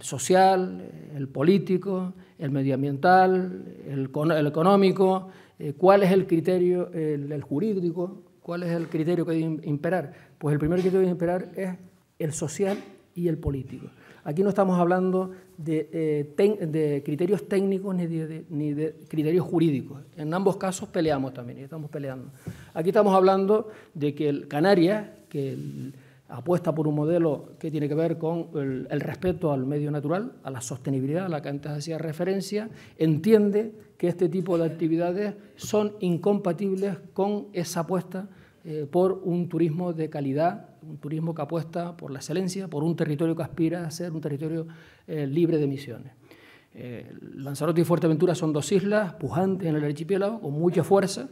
Speaker 3: social, el político, el medioambiental, el económico, cuál es el criterio, el jurídico, cuál es el criterio que debe imperar. Pues el primer criterio que debe imperar es el social y el político. Aquí no estamos hablando de criterios técnicos ni de criterios jurídicos. En ambos casos peleamos también y estamos peleando. Aquí estamos hablando de que Canarias, que apuesta por un modelo que tiene que ver con el respeto al medio natural, a la sostenibilidad a la que antes hacía referencia, entiende que este tipo de actividades son incompatibles con esa apuesta por un turismo de calidad, un turismo que apuesta por la excelencia, por un territorio que aspira a ser un territorio libre de emisiones. Lanzarote y Fuerteventura son dos islas pujantes en el archipiélago, con mucha fuerza,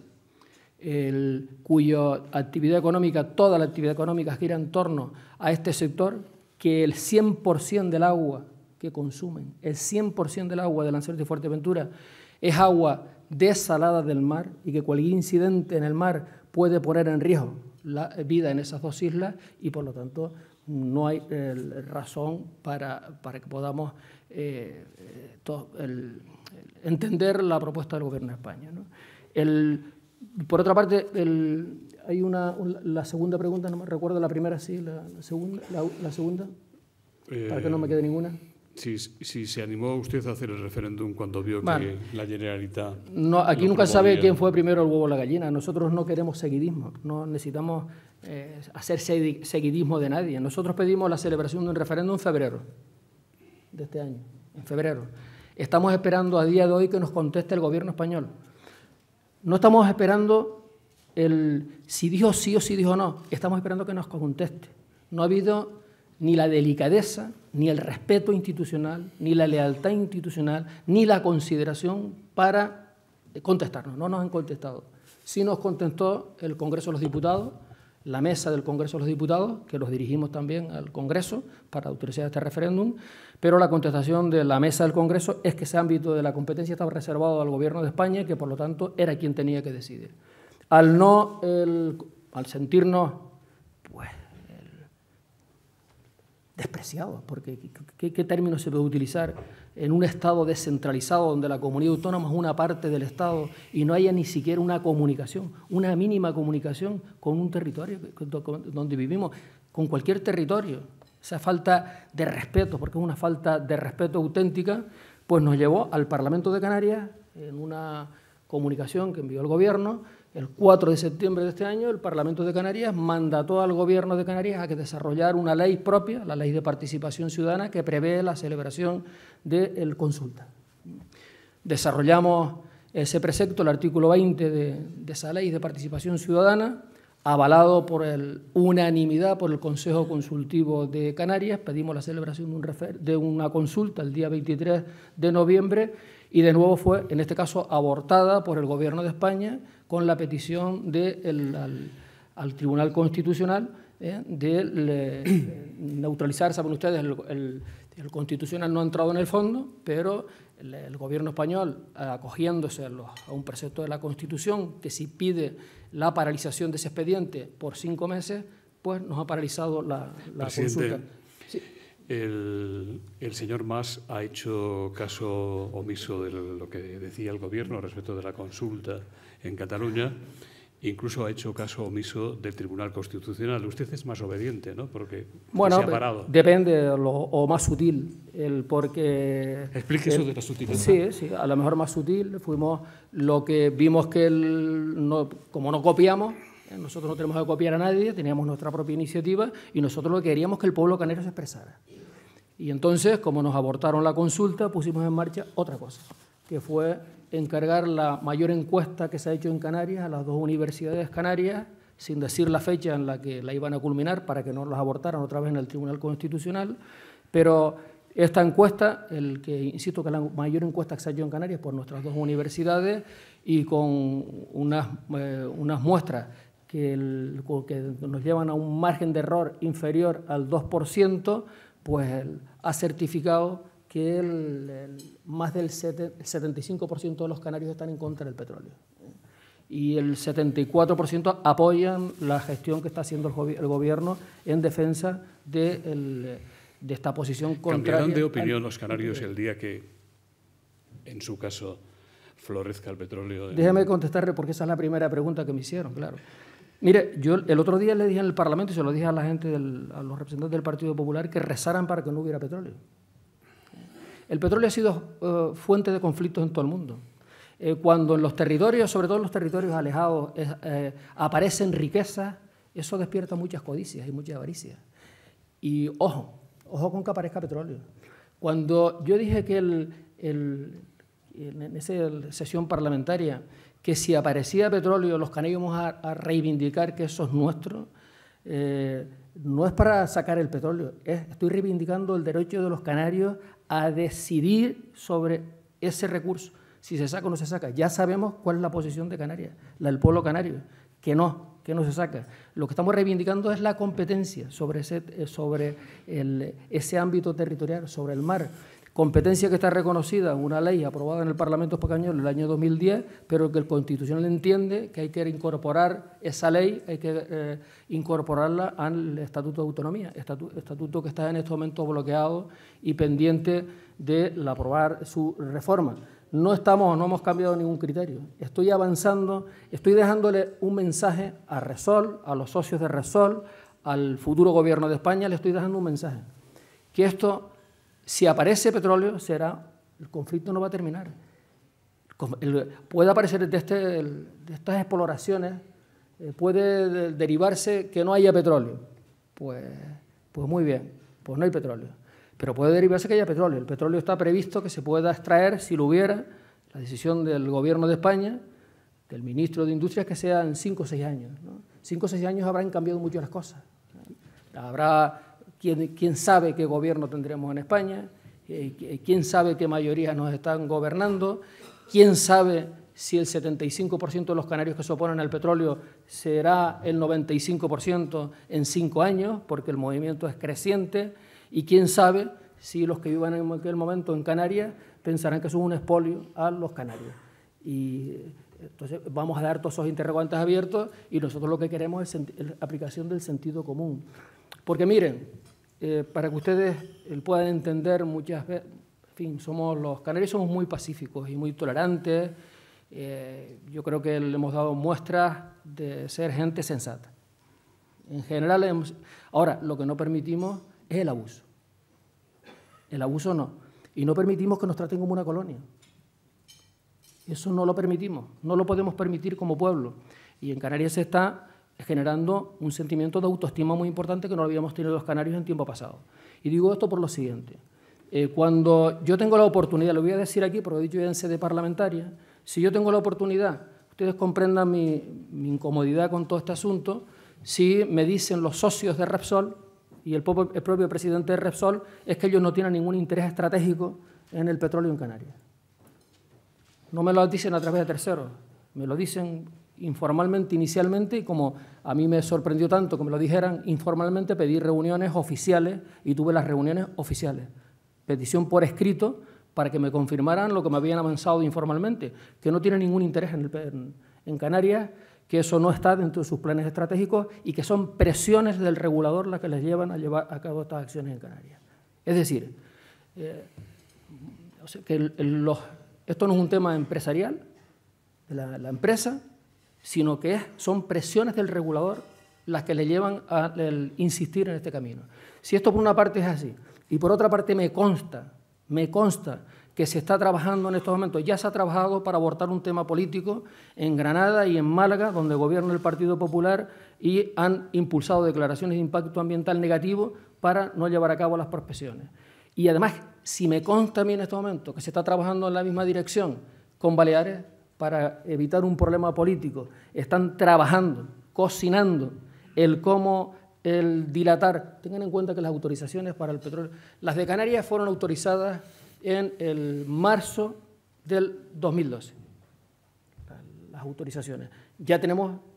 Speaker 3: cuya actividad económica, toda la actividad económica gira en torno a este sector, que el 100% del agua que consumen, el 100% del agua de Lanzarote y Fuerteventura es agua desalada del mar y que cualquier incidente en el mar puede poner en riesgo la vida en esas dos islas y, por lo tanto, no hay razón para que podamos entender la propuesta del Gobierno de España, ¿no? Por otra parte, hay la segunda pregunta, no me recuerdo la primera, sí, la segunda, para que no me quede ninguna.
Speaker 1: Si se animó usted a hacer el referéndum cuando vio que la Generalitat...
Speaker 3: No, aquí nunca sabe quién fue primero el huevo o la gallina. Nosotros no queremos seguidismo, no necesitamos hacer seguidismo de nadie. Nosotros pedimos la celebración de un referéndum en febrero de este año, en febrero. Estamos esperando a día de hoy que nos conteste el Gobierno español. No estamos esperando si dijo sí o si dijo no, estamos esperando que nos conteste. No ha habido ni la delicadeza, ni el respeto institucional, ni la lealtad institucional, ni la consideración para contestarnos. No nos han contestado. Sí nos contestó el Congreso de los Diputados, la mesa del Congreso de los Diputados, que los dirigimos también al Congreso para autorizar este referéndum, pero la contestación de la mesa del Congreso es que ese ámbito de la competencia estaba reservado al Gobierno de España y que, por lo tanto, era quien tenía que decidir. Al sentirnos pues, despreciados, porque ¿qué término se puede utilizar en un Estado descentralizado donde la comunidad autónoma es una parte del Estado y no haya ni siquiera una comunicación, una mínima comunicación con un territorio donde vivimos, con cualquier territorio? Esa falta de respeto, porque es una falta de respeto auténtica, pues nos llevó al Parlamento de Canarias en una comunicación que envió el Gobierno. El 4 de septiembre de este año, el Parlamento de Canarias mandató al Gobierno de Canarias a que desarrollara una ley propia, la Ley de Participación Ciudadana, que prevé la celebración de consulta. Desarrollamos ese precepto, el artículo 20 de esa Ley de Participación Ciudadana, avalado por unanimidad por el Consejo Consultivo de Canarias. Pedimos la celebración de una consulta el día 23 de noviembre y de nuevo fue, en este caso, abortada por el Gobierno de España con la petición al Tribunal Constitucional de neutralizar. Saben ustedes, el Constitucional no ha entrado en el fondo, pero el Gobierno español, acogiéndose a un precepto de la Constitución que si pide la paralización de ese expediente por 5 meses, pues nos ha paralizado la consulta. Sí.
Speaker 1: El señor Mas ha hecho caso omiso de lo que decía el Gobierno respecto de la consulta en Cataluña. Incluso ha hecho caso omiso del Tribunal Constitucional. Usted es más obediente, ¿no? Porque
Speaker 3: bueno,
Speaker 1: se ha parado.
Speaker 3: Depende, o más sutil, porque...
Speaker 1: Explique eso de la sutilidad.
Speaker 3: Sí, a lo mejor más sutil. Fuimos lo que vimos que, como no copiamos, nosotros no tenemos que copiar a nadie, teníamos nuestra propia iniciativa y nosotros lo que queríamos que el pueblo canario se expresara. Y entonces, como nos abortaron la consulta, pusimos en marcha otra cosa, que fue encargar la mayor encuesta que se ha hecho en Canarias a las 2 universidades canarias, sin decir la fecha en la que la iban a culminar para que no las abortaran otra vez en el Tribunal Constitucional, pero esta encuesta, insisto que la mayor encuesta que se ha hecho en Canarias por nuestras 2 universidades y con unas muestras que nos llevan a un margen de error inferior al 2%, pues ha certificado que más del 75% de los canarios están en contra del petróleo. y el 74% apoyan la gestión que está haciendo el Gobierno en defensa de esta posición contraria.
Speaker 1: ¿Cambiarán de opinión los canarios el día que, en su caso, florezca el petróleo?
Speaker 3: Déjame contestarle, porque esa es la primera pregunta que me hicieron, claro. Mire, yo el otro día le dije en el Parlamento, y se lo dije a la gente, a los representantes del Partido Popular, que rezaran para que no hubiera petróleo. El petróleo ha sido fuente de conflictos en todo el mundo. Cuando en los territorios, sobre todo en los territorios alejados, aparecen riquezas, eso despierta muchas codicias y mucha avaricia. Y ojo con que aparezca petróleo. Cuando yo dije que en esa sesión parlamentaria que si aparecía petróleo los canarios íbamos a reivindicar que eso es nuestro, no es para sacar el petróleo, estoy reivindicando el derecho de los canarios a decidir sobre ese recurso, si se saca o no se saca. Ya sabemos cuál es la posición de Canarias, la del pueblo canario, que no se saca. Lo que estamos reivindicando es la competencia sobre ese ámbito territorial, sobre el mar. Competencia que está reconocida en una ley aprobada en el Parlamento español en el año 2010, pero que el Constitucional entiende que hay que incorporar esa ley, hay que incorporarla al Estatuto de Autonomía, estatuto que está en este momento bloqueado y pendiente de aprobar su reforma. No hemos cambiado ningún criterio. Estoy avanzando, estoy dejándole un mensaje a Repsol, a los socios de Repsol, al futuro Gobierno de España, le estoy dejando un mensaje, que esto, si aparece petróleo, el conflicto no va a terminar. Puede aparecer de estas exploraciones, puede derivarse que no haya petróleo. Pues muy bien, pues no hay petróleo. Pero puede derivarse que haya petróleo. El petróleo está previsto que se pueda extraer, si lo hubiera, la decisión del Gobierno de España, del Ministro de Industria, que sea en 5 o 6 años, ¿no? 5 o 6 años habrán cambiado mucho las cosas. Habrá quién sabe qué gobierno tendremos en España, quién sabe qué mayorías nos están gobernando, quién sabe si el 75% de los canarios que se oponen al petróleo será el 95% en 5 años, porque el movimiento es creciente, y quién sabe si los que vivan en aquel momento en Canarias pensarán que eso es un expolio a los canarios. Y entonces vamos a dar todos esos interrogantes abiertos y nosotros lo que queremos es la aplicación del sentido común. Porque miren, para que ustedes puedan entender muchas veces, en fin, los canarios somos muy pacíficos y muy tolerantes. Yo creo que le hemos dado muestras de ser gente sensata. En general, ahora, lo que no permitimos es el abuso. El abuso no. Y no permitimos que nos traten como una colonia. Eso no lo permitimos, no lo podemos permitir como pueblo. Y en Canarias se está generando un sentimiento de autoestima muy importante que no lo habíamos tenido los canarios en tiempo pasado. Y digo esto por lo siguiente. Cuando yo tengo la oportunidad, lo voy a decir aquí porque lo he dicho ya en sede parlamentaria, si yo tengo la oportunidad, ustedes comprendan mi incomodidad con todo este asunto, si me dicen los socios de Repsol y el propio presidente de Repsol es que ellos no tienen ningún interés estratégico en el petróleo en Canarias. No me lo dicen a través de terceros, me lo dicen informalmente, inicialmente, y como a mí me sorprendió tanto que me lo dijeran informalmente, pedí reuniones oficiales y tuve las reuniones oficiales. Petición por escrito para que me confirmaran lo que me habían avanzado informalmente, que no tienen ningún interés en Canarias, que eso no está dentro de sus planes estratégicos y que son presiones del regulador las que les llevan a llevar a cabo estas acciones en Canarias. Es decir, que esto no es un tema empresarial de la empresa, sino que son presiones del regulador las que le llevan a insistir en este camino. Si esto por una parte es así, y por otra parte me consta que se está trabajando en estos momentos, ya se ha trabajado para abortar un tema político en Granada y en Málaga, donde gobierna el Partido Popular, y han impulsado declaraciones de impacto ambiental negativo para no llevar a cabo las prospecciones. Y además, si me consta a mí en este momento que se está trabajando en la misma dirección con Baleares para evitar un problema político, están trabajando, cocinando el cómo el dilatar. Tengan en cuenta que las autorizaciones para el petróleo, las de Canarias fueron autorizadas en el marzo del 2012, las autorizaciones. Ya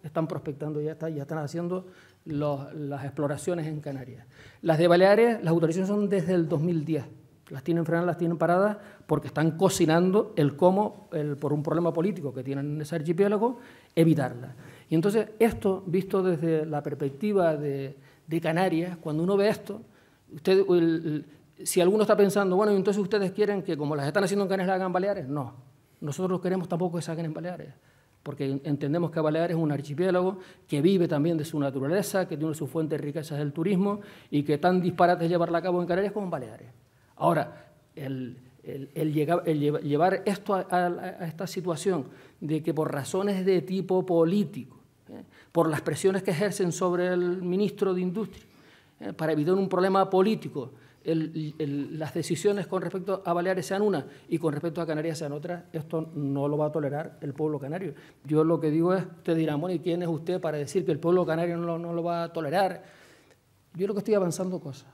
Speaker 3: están prospectando, ya están haciendo las exploraciones en Canarias. Las de Baleares, las autorizaciones son desde el 2010, Las tienen frenadas, las tienen paradas porque están cocinando el cómo, por un problema político que tienen en ese archipiélago, evitarlas. Y entonces esto, visto desde la perspectiva de Canarias, cuando uno ve esto, si alguno está pensando, bueno, entonces ustedes quieren que como las están haciendo en Canarias las hagan Baleares, no. Nosotros queremos tampoco que se hagan en Baleares, porque entendemos que Baleares es un archipiélago que vive también de su naturaleza, que tiene su fuente de riquezas del turismo y que tan disparate es llevarla a cabo en Canarias como en Baleares. Ahora, el llevar esto a esta situación de que por razones de tipo político, por las presiones que ejercen sobre el ministro de Industria, para evitar un problema político, las decisiones con respecto a Baleares sean una y con respecto a Canarias sean otras, esto no lo va a tolerar el pueblo canario. Yo lo que digo es, ustedes dirán, bueno, ¿y quién es usted para decir que el pueblo canario no lo va a tolerar? Yo lo que estoy avanzando cosas.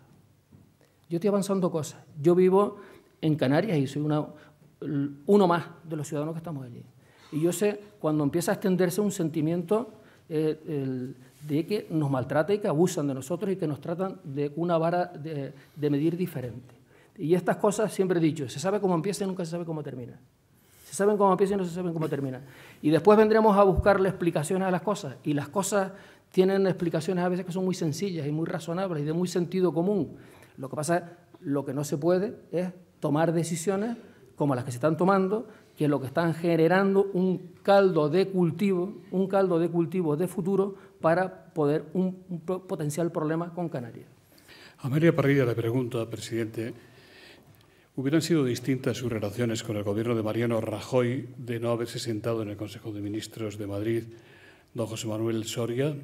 Speaker 3: Yo vivo en Canarias y soy uno más de los ciudadanos que estamos allí. Y yo sé cuando empieza a extenderse un sentimiento de que nos maltrata y que abusan de nosotros y que nos tratan de una vara de medir diferente. Y estas cosas siempre he dicho, se sabe cómo empieza y nunca se sabe cómo termina. Se saben cómo empieza y no se saben cómo termina. Y después vendremos a buscarle explicaciones a las cosas. Y las cosas tienen explicaciones a veces que son muy sencillas y muy razonables y de muy sentido común. Lo que pasa es, lo que no se puede es tomar decisiones como las que se están tomando, que lo que están generando un caldo de cultivo de futuro para poder un potencial problema con Canarias.
Speaker 1: A María Parrilla le pregunto, presidente, ¿hubieran sido distintas sus relaciones con el gobierno de Mariano Rajoy de no haberse sentado en el Consejo de Ministros de Madrid don José Manuel Soria,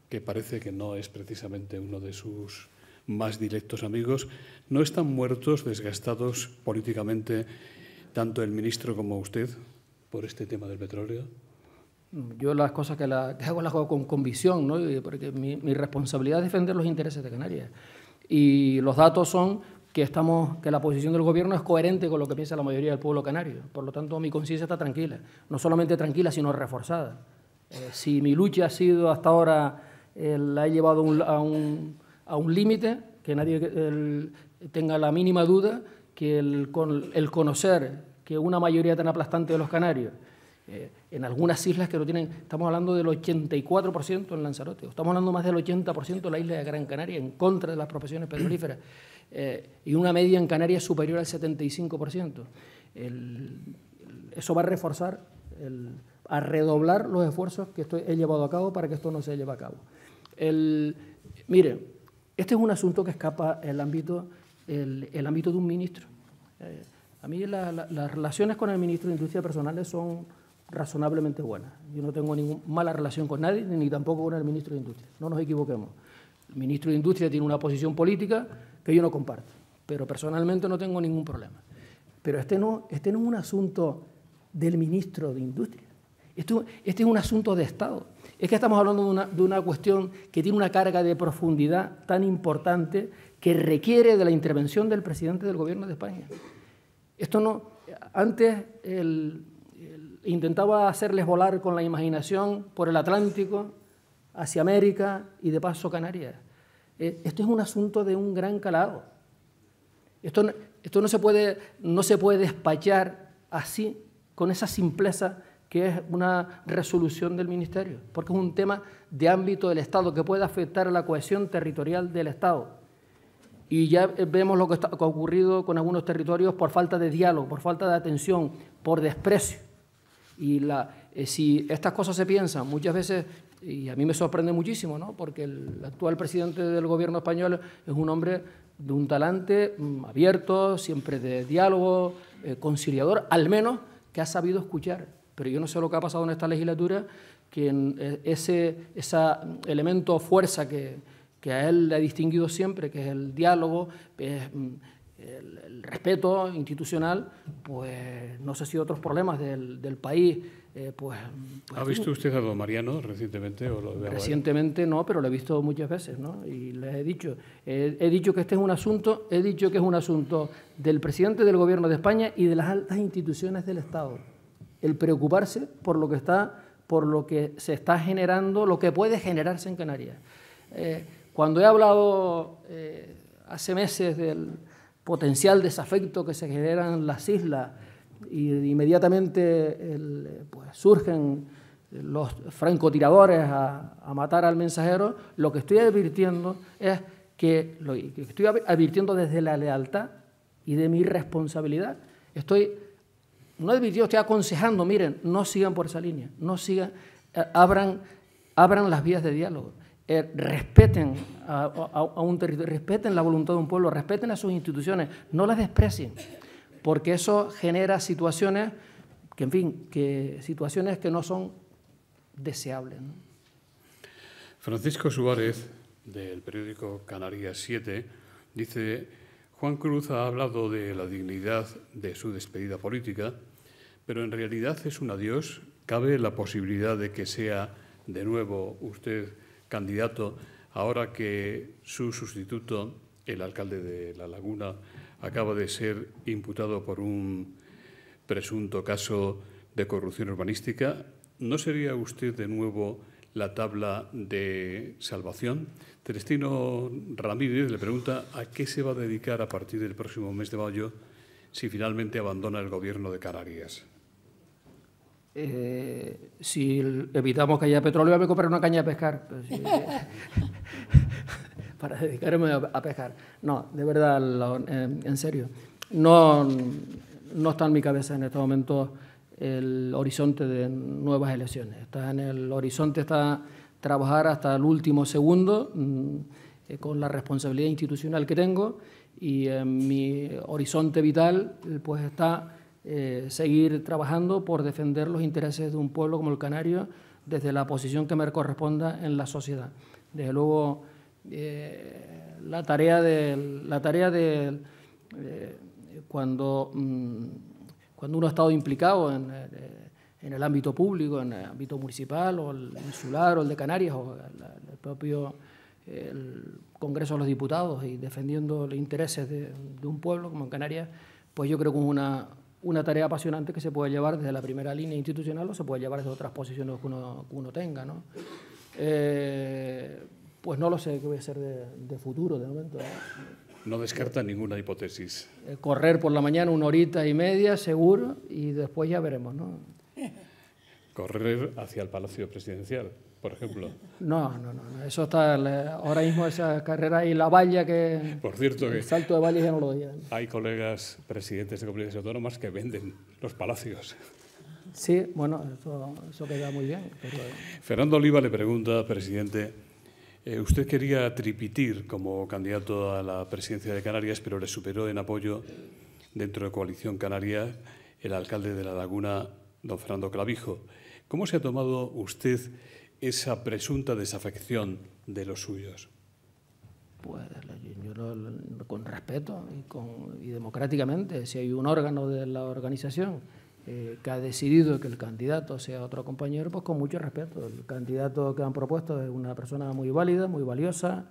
Speaker 1: que parece que no es precisamente uno de sus más directos amigos? ¿No están muertos, desgastados políticamente, tanto el ministro como usted, por este tema del petróleo?
Speaker 3: Yo las cosas que hago las hago con convicción, ¿no? Porque mi responsabilidad es defender los intereses de Canarias. Y los datos son que la posición del Gobierno es coherente con lo que piensa la mayoría del pueblo canario. Por lo tanto, mi conciencia está tranquila. No solamente tranquila, sino reforzada. Si mi lucha ha sido hasta ahora, la he llevado a un límite, que nadie tenga la mínima duda, que el conocer que una mayoría tan aplastante de los canarios, en algunas islas que lo tienen, estamos hablando del 84% en Lanzarote, estamos hablando más del 80% en la isla de Gran Canaria, en contra de las profesiones petrolíferas, y una media en Canarias superior al 75%. Eso va a reforzar, a redoblar los esfuerzos que he llevado a cabo para que esto no se lleve a cabo. Mire, este es un asunto que escapa el ámbito de un ministro. A mí las relaciones con el ministro de Industria personales son razonablemente buenas. Yo no tengo ninguna mala relación con nadie, ni tampoco con el ministro de Industria. No nos equivoquemos. El ministro de Industria tiene una posición política que yo no comparto, pero personalmente no tengo ningún problema. Pero este no es un asunto del ministro de Industria. Este es un asunto de Estado. Es que estamos hablando de una cuestión que tiene una carga de profundidad tan importante que requiere de la intervención del presidente del Gobierno de España. Esto no, antes intentaba hacerles volar con la imaginación por el Atlántico hacia América y de paso Canarias. Esto es un asunto de un gran calado. Esto no se puede despachar así, con esa simpleza que es una resolución del Ministerio, porque es un tema de ámbito del Estado que puede afectar a la cohesión territorial del Estado. Y ya vemos lo que ha ocurrido con algunos territorios por falta de diálogo, por falta de atención, por desprecio. Y si estas cosas se piensan muchas veces, y a mí me sorprende muchísimo, ¿no? Porque el actual presidente del Gobierno español es un hombre de un talante abierto, siempre de diálogo, conciliador, al menos que ha sabido escuchar. Pero yo no sé lo que ha pasado en esta legislatura, que ese elemento fuerza que a él le ha distinguido siempre, que es el diálogo, el respeto institucional, pues no sé si otros problemas del país.
Speaker 1: ¿Ha visto usted a don Mariano recientemente?
Speaker 3: Recientemente no, pero lo he visto muchas veces, ¿no? Y les he dicho que este es un asunto, del presidente del Gobierno de España y de las altas instituciones del Estado. El preocuparse por lo que se está generando, lo que puede generarse en Canarias. Cuando he hablado hace meses del potencial desafecto que se genera en las islas y inmediatamente pues surgen los francotiradores a matar al mensajero, lo que estoy advirtiendo es estoy advirtiendo desde la lealtad y de mi responsabilidad. No advirtiendo, estoy aconsejando, miren, no sigan por esa línea, no sigan, abran las vías de diálogo, respeten a un territorio, respeten la voluntad de un pueblo, respeten a sus instituciones, no las desprecien, porque eso genera situaciones situaciones que no son deseables, ¿no?
Speaker 1: Francisco Suárez, del periódico Canarias 7, dice: Juan Cruz ha hablado de la dignidad de su despedida política, pero en realidad es un adiós. ¿Cabe la posibilidad de que sea de nuevo usted candidato ahora que su sustituto, el alcalde de La Laguna, acaba de ser imputado por un presunto caso de corrupción urbanística? ¿No sería usted de nuevo la tabla de salvación? Celestino Ramírez le pregunta a qué se va a dedicar a partir del próximo mes de mayo si finalmente abandona el Gobierno de Canarias.
Speaker 3: Si evitamos que haya petróleo, voy a comprar una caña de pescar. Pues, para dedicarme a pescar. No, de verdad, en serio. No está en mi cabeza en este momento el horizonte de nuevas elecciones. Está en el horizonte, está trabajar hasta el último segundo con la responsabilidad institucional que tengo, y en mi horizonte vital pues está seguir trabajando por defender los intereses de un pueblo como el canario desde la posición que me corresponda en la sociedad. Desde luego, la tarea de cuando uno ha estado implicado en el ámbito público, en el ámbito municipal o el insular o el de Canarias o el propio Congreso de los Diputados, y defendiendo los intereses de un pueblo como en Canarias, pues yo creo que es una tarea apasionante que se puede llevar desde la primera línea institucional o se puede llevar desde otras posiciones que uno tenga, ¿no? Pues no lo sé qué voy a hacer de futuro, de momento.
Speaker 1: No descarta ninguna hipótesis.
Speaker 3: Correr por la mañana 1 horita y media, seguro, y después ya veremos, ¿no?
Speaker 1: Correr hacia el Palacio Presidencial, por ejemplo.
Speaker 3: No. Eso está ahora mismo, esa carrera y la valla que...
Speaker 1: Por cierto,
Speaker 3: el salto de vallas ya no lo doy.
Speaker 1: Hay colegas presidentes de comunidades autónomas que venden los palacios.
Speaker 3: Sí, bueno, eso queda muy bien. Pero...
Speaker 1: Fernando Oliva le pregunta, presidente, usted quería tripitir como candidato a la presidencia de Canarias, pero le superó en apoyo dentro de Coalición Canaria el alcalde de La Laguna, don Fernando Clavijo. ¿Cómo se ha tomado usted esa presunta desafección de los suyos?
Speaker 3: Pues yo con respeto y democráticamente, si hay un órgano de la organización que ha decidido que el candidato sea otro compañero, pues con mucho respeto. El candidato que han propuesto es una persona muy válida, muy valiosa,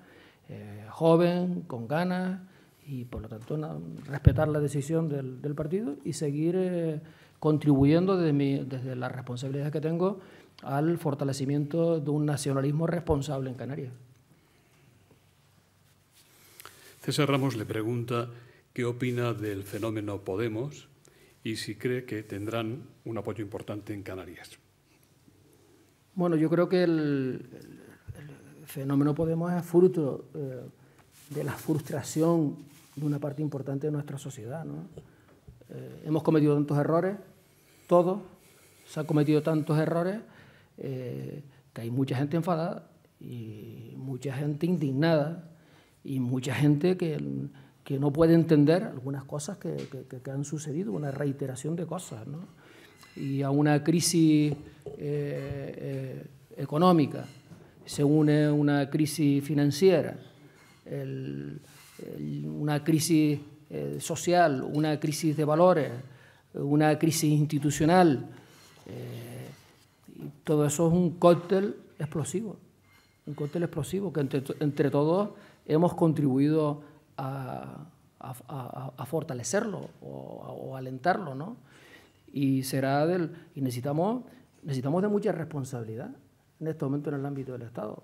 Speaker 3: joven, con ganas, y por lo tanto respetar la decisión del partido y seguir contribuyendo desde las responsabilidades que tengo al fortalecimiento de un nacionalismo responsable en Canarias.
Speaker 1: César Ramos le pregunta qué opina del fenómeno Podemos y si cree que tendrán un apoyo importante en Canarias.
Speaker 3: Bueno, yo creo que el fenómeno Podemos es fruto de la frustración de una parte importante de nuestra sociedad, ¿no? Hemos cometido tantos errores, todos, se han cometido tantos errores, que hay mucha gente enfadada y mucha gente indignada y mucha gente que no puede entender algunas cosas que han sucedido, una reiteración de cosas, ¿no? Y a una crisis económica se une una crisis financiera, una crisis social, una crisis de valores, una crisis institucional. Y todo eso es un cóctel explosivo que entre todos hemos contribuido a fortalecerlo o a alentarlo, ¿no? Y necesitamos de mucha responsabilidad en este momento en el ámbito del Estado.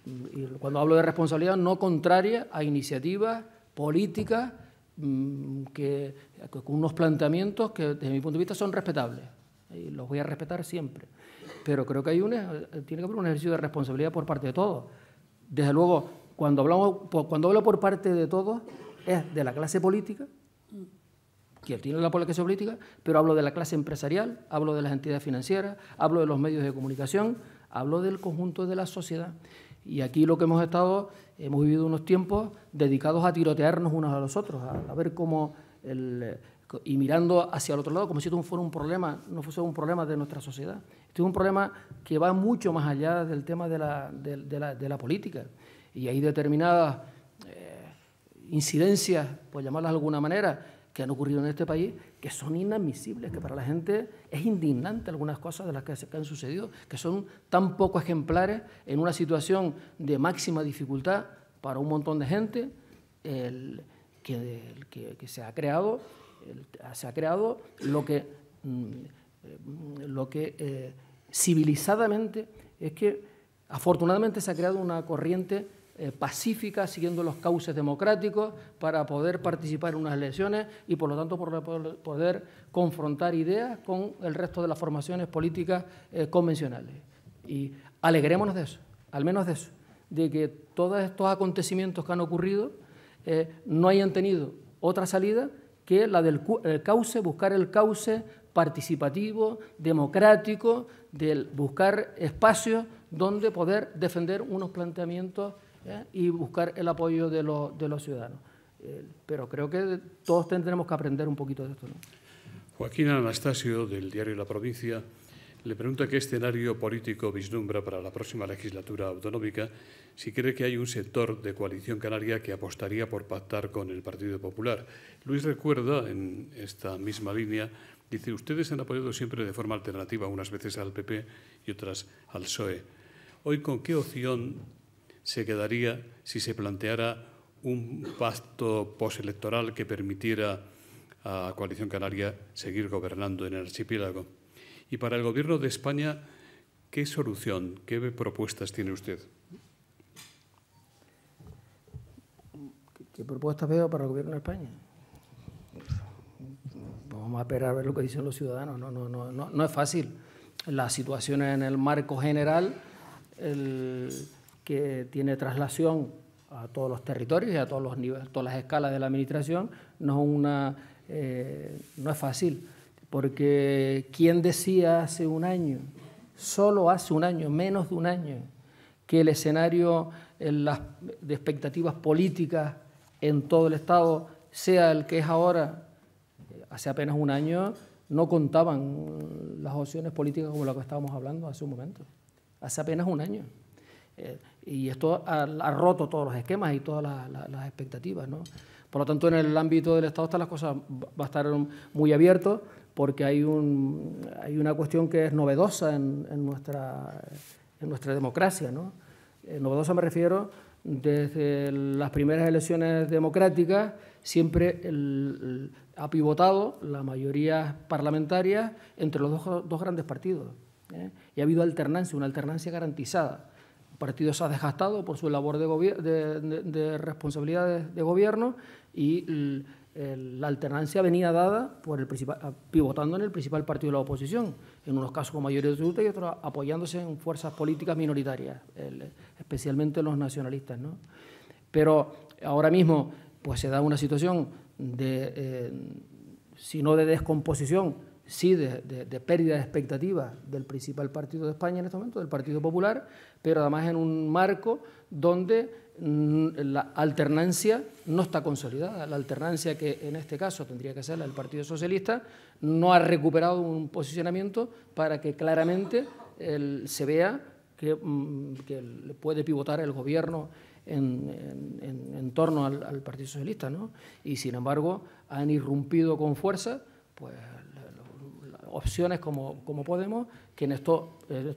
Speaker 3: Y cuando hablo de responsabilidad, no contraria a iniciativas políticas con unos planteamientos que desde mi punto de vista son respetables y los voy a respetar siempre. Pero creo que tiene que haber un ejercicio de responsabilidad por parte de todos. Desde luego, cuando hablo por parte de todos, es de la clase política, que tiene la clase política, pero hablo de la clase empresarial, hablo de las entidades financieras, hablo de los medios de comunicación, hablo del conjunto de la sociedad. Y aquí lo que hemos vivido unos tiempos dedicados a tirotearnos unos a los otros, a ver cómo, y mirando hacia el otro lado, como si esto no fuese un problema de nuestra sociedad. Esto es un problema que va mucho más allá del tema de la política. Y hay determinadas incidencias, por llamarlas de alguna manera, que han ocurrido en este país, que son inadmisibles, que para la gente es indignante algunas cosas de las que han sucedido, que son tan poco ejemplares en una situación de máxima dificultad para un montón de gente, que se ha creado lo que civilizadamente es que afortunadamente se ha creado una corriente pacífica, siguiendo los cauces democráticos, para poder participar en unas elecciones y, por lo tanto, poder confrontar ideas con el resto de las formaciones políticas convencionales. Y alegrémonos de eso, al menos de eso, de que todos estos acontecimientos que han ocurrido no hayan tenido otra salida que la del cauce, buscar el cauce participativo, democrático, de buscar espacios donde poder defender unos planteamientos y buscar el apoyo de los ciudadanos. Pero creo que todos tendremos que aprender un poquito de esto, ¿no?
Speaker 1: Joaquín Anastasio, del diario La Provincia, le pregunta qué escenario político vislumbra para la próxima legislatura autonómica, si cree que hay un sector de Coalición Canaria que apostaría por pactar con el Partido Popular. Luis recuerda, en esta misma línea, dice: ustedes han apoyado siempre de forma alternativa, unas veces al PP y otras al PSOE. Hoy, ¿con qué opción se quedaría si se planteara un pacto postelectoral que permitiera a Coalición Canaria seguir gobernando en el archipiélago? Y para el Gobierno de España, ¿qué solución, qué propuestas tiene usted?
Speaker 3: ¿Qué propuestas veo para el Gobierno de España? Vamos a esperar a ver lo que dicen los ciudadanos. No es fácil. La situación en el marco general, que tiene traslación a todos los territorios y a todos los niveles, todas las escalas de la administración, no es fácil, porque ¿quién decía hace un año, solo hace un año, menos de un año, que el escenario de expectativas políticas en todo el Estado sea el que es ahora? Hace apenas un año no contaban las opciones políticas como las que estábamos hablando hace un momento. Hace apenas un año. Y esto ha roto todos los esquemas y todas las expectativas, ¿no? Por lo tanto, en el ámbito del Estado las cosas va a estar muy abierto, porque hay una cuestión que es novedosa en nuestra democracia, ¿no? Novedosa me refiero, desde las primeras elecciones democráticas siempre ha pivotado la mayoría parlamentaria entre los dos grandes partidos, y ha habido alternancia, una alternancia garantizada. Un partido se ha desgastado por su labor de responsabilidad de gobierno, y la alternancia venía dada pivotando en el principal partido de la oposición, en unos casos con mayoría absoluta y otros apoyándose en fuerzas políticas minoritarias, especialmente los nacionalistas, ¿no? Pero ahora mismo pues se da una situación si no de descomposición, sí de pérdida de expectativas del principal partido de España en este momento, del Partido Popular, pero además en un marco donde la alternancia no está consolidada. La alternancia, que en este caso tendría que ser la del Partido Socialista, no ha recuperado un posicionamiento para que claramente se vea que puede pivotar el gobierno en torno al Partido Socialista, ¿no? Y sin embargo han irrumpido con fuerza pues opciones como Podemos, que en estos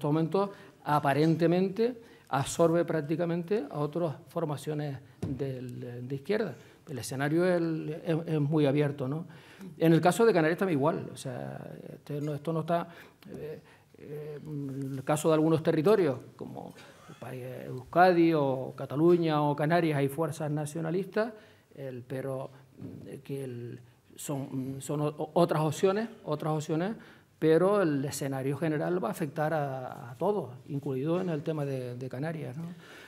Speaker 3: momentos aparentemente absorbe prácticamente a otras formaciones de izquierda. El escenario es muy abierto, ¿no? En el caso de Canarias también igual. O sea, esto no está... en el caso de algunos territorios, como el país Euskadi o Cataluña o Canarias, hay fuerzas nacionalistas pero que son otras opciones, pero el escenario general va a afectar a todos, incluido en el tema de Canarias, ¿no?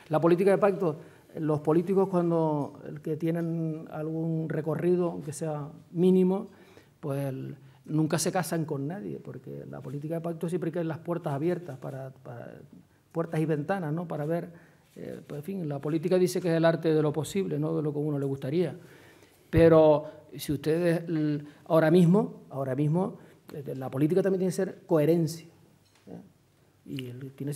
Speaker 3: La política de pacto, los políticos cuando que tienen algún recorrido, aunque sea mínimo, pues nunca se casan con nadie, porque la política de pacto siempre hay las puertas abiertas, para puertas y ventanas, ¿no? Para ver, pues, en fin, la política dice que es el arte de lo posible, no de lo que a uno le gustaría. Pero si ustedes, ahora mismo, la política también tiene que ser coherencia, ¿eh? Y uno tiene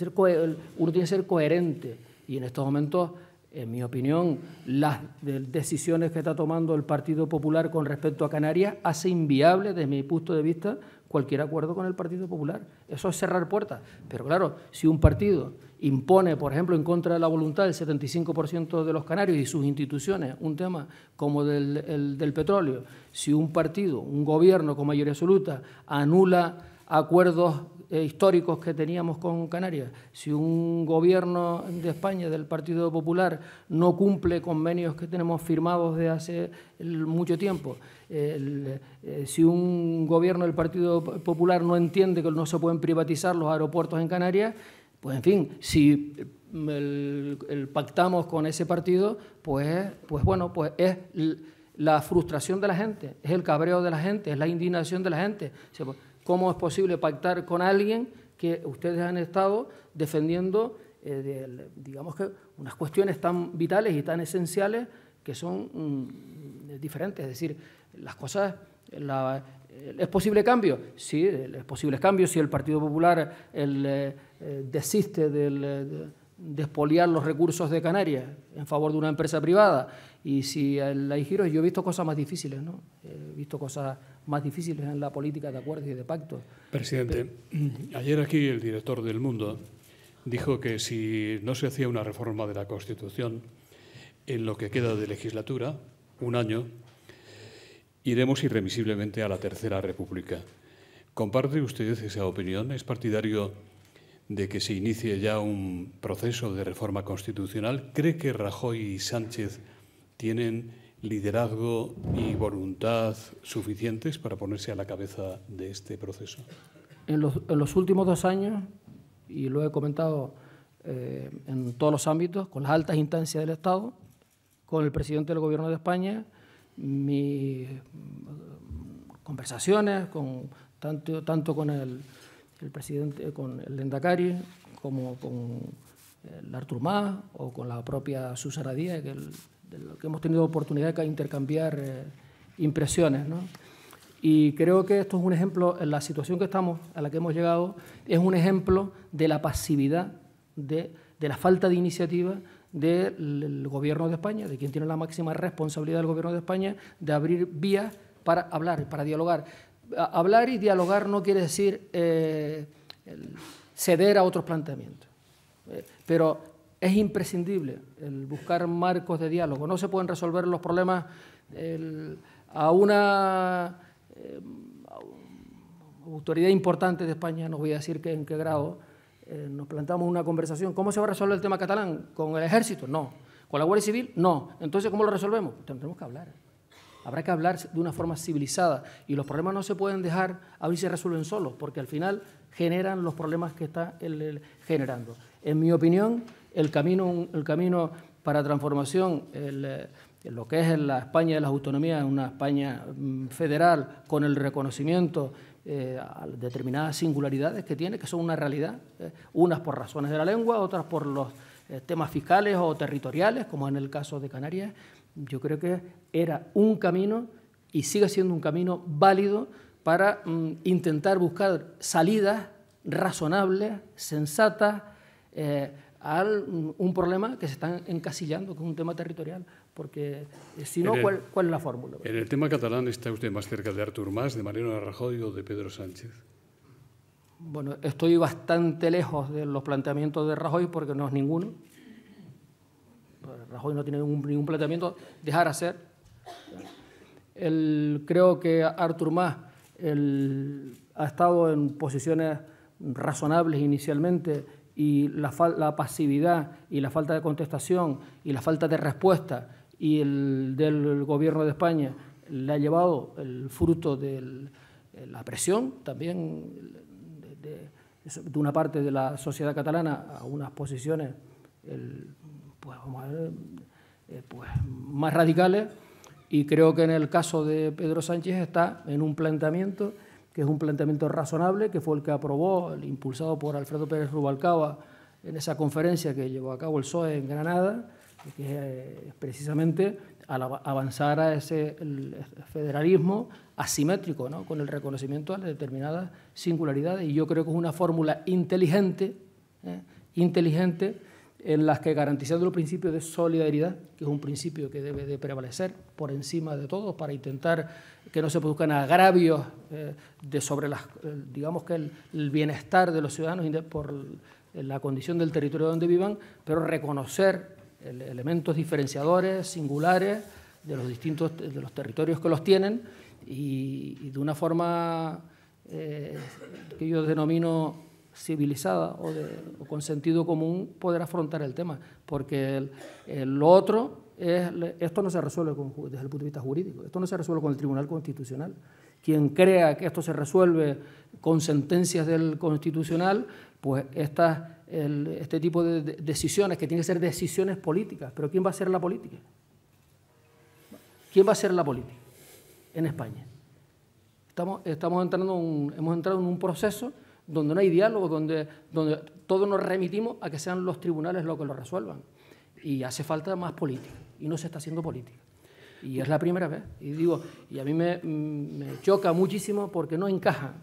Speaker 3: que ser coherente. Y en estos momentos, en mi opinión, las decisiones que está tomando el Partido Popular con respecto a Canarias hace inviable, desde mi punto de vista, cualquier acuerdo con el Partido Popular. Eso es cerrar puertas. Pero claro, si un partido impone, por ejemplo, en contra de la voluntad del 75% de los canarios y sus instituciones, un tema como del petróleo, si un partido, un gobierno con mayoría absoluta, anula acuerdos históricos que teníamos con Canarias, si un gobierno de España, del Partido Popular, no cumple convenios que tenemos firmados desde hace mucho tiempo, si un gobierno del Partido Popular no entiende que no se pueden privatizar los aeropuertos en Canarias, pues en fin, si pactamos con ese partido, pues bueno, pues es la frustración de la gente, es el cabreo de la gente, es la indignación de la gente. ¿Cómo es posible pactar con alguien que ustedes han estado defendiendo, digamos que unas cuestiones tan vitales y tan esenciales que son diferentes? Es decir, las cosas... ¿Es posible cambio? Sí, es posible cambio si el Partido Popular desiste de expoliar los recursos de Canarias en favor de una empresa privada. Y si hay giros, yo he visto cosas más difíciles, ¿no? He visto cosas más difíciles en la política de acuerdos y de pactos.
Speaker 1: Presidente, ayer aquí el director del Mundo dijo que si no se hacía una reforma de la Constitución en lo que queda de legislatura, un año, iremos irremisiblemente a la Tercera República. ¿Comparte usted esa opinión? ¿Es partidario de que se inicie ya un proceso de reforma constitucional? ¿Cree que Rajoy y Sánchez tienen liderazgo y voluntad suficientes para ponerse a la cabeza de este proceso?
Speaker 3: En los últimos 2 años, y lo he comentado en todos los ámbitos, con las altas instancias del Estado, con el presidente del Gobierno de España, mis conversaciones tanto con el presidente, con el Lehendakari, como con el Artur Mas o con la propia Susana Díaz, de lo que hemos tenido oportunidad de intercambiar impresiones, ¿no? Y creo que esto es un ejemplo, en la situación que estamos, a la que hemos llegado, es un ejemplo de la pasividad, de la falta de iniciativa del Gobierno de España, de quien tiene la máxima responsabilidad del Gobierno de España, de abrir vías para hablar, para dialogar. Hablar y dialogar no quiere decir ceder a otros planteamientos, pero es imprescindible el buscar marcos de diálogo. No se pueden resolver los problemas a una autoridad importante de España, no voy a decir en qué grado. Nos planteamos una conversación. ¿Cómo se va a resolver el tema catalán? ¿Con el Ejército? No. ¿Con la Guardia Civil? No. Entonces, ¿cómo lo resolvemos? Tendremos que hablar. Habrá que hablar de una forma civilizada y los problemas no se pueden dejar a ver si se resuelven solos, porque al final generan los problemas que está generando. En mi opinión, el camino para transformación, lo que es la España de las autonomías, una España federal con el reconocimiento a determinadas singularidades que tiene, que son una realidad, unas por razones de la lengua, otras por los temas fiscales o territoriales, como en el caso de Canarias. Yo creo que era un camino y sigue siendo un camino válido para intentar buscar salidas razonables, sensatas, a un problema que se están encasillando, que es un tema territorial, porque si no, ¿cuál es la fórmula?
Speaker 1: En el tema catalán, ¿está usted más cerca de Artur Mas, de Mariano Rajoy o de Pedro Sánchez?
Speaker 3: Bueno, estoy bastante lejos de los planteamientos de Rajoy porque no es ninguno. Rajoy no tiene ningún planteamiento, dejar hacer. Creo que Artur Mas ha estado en posiciones razonables inicialmente y la pasividad y la falta de contestación y la falta de respuesta y el del Gobierno de España le ha llevado el fruto de la presión también de una parte de la sociedad catalana a unas posiciones pues, vamos a ver, pues, más radicales, y creo que en el caso de Pedro Sánchez está en un planteamiento que es un planteamiento razonable, que fue el que aprobó, el impulsado por Alfredo Pérez Rubalcaba en esa conferencia que llevó a cabo el PSOE en Granada, que es precisamente al avanzar a ese el federalismo asimétrico, ¿no?, con el reconocimiento de determinadas singularidades. Y yo creo que es una fórmula inteligente, en las que, garantizando el principio de solidaridad, que es un principio que debe de prevalecer por encima de todo para intentar que no se produzcan agravios sobre digamos que el bienestar de los ciudadanos por la condición del territorio donde vivan, pero reconocer elementos diferenciadores, singulares, de los territorios que los tienen, y de una forma que yo denomino civilizada o con sentido común poder afrontar el tema, porque lo otro esto no se resuelve desde el punto de vista jurídico, esto no se resuelve con el Tribunal Constitucional. Quien crea que esto se resuelve con sentencias del Constitucional, pues este tipo de decisiones, que tienen que ser decisiones políticas, pero ¿quién va a hacer la política? ¿Quién va a hacer la política en España? Hemos entrado en un proceso donde no hay diálogo, donde todos nos remitimos a que sean los tribunales los que lo resuelvan. Y hace falta más política, y no se está haciendo política. Y es la primera vez. Y a mí me choca muchísimo porque no encaja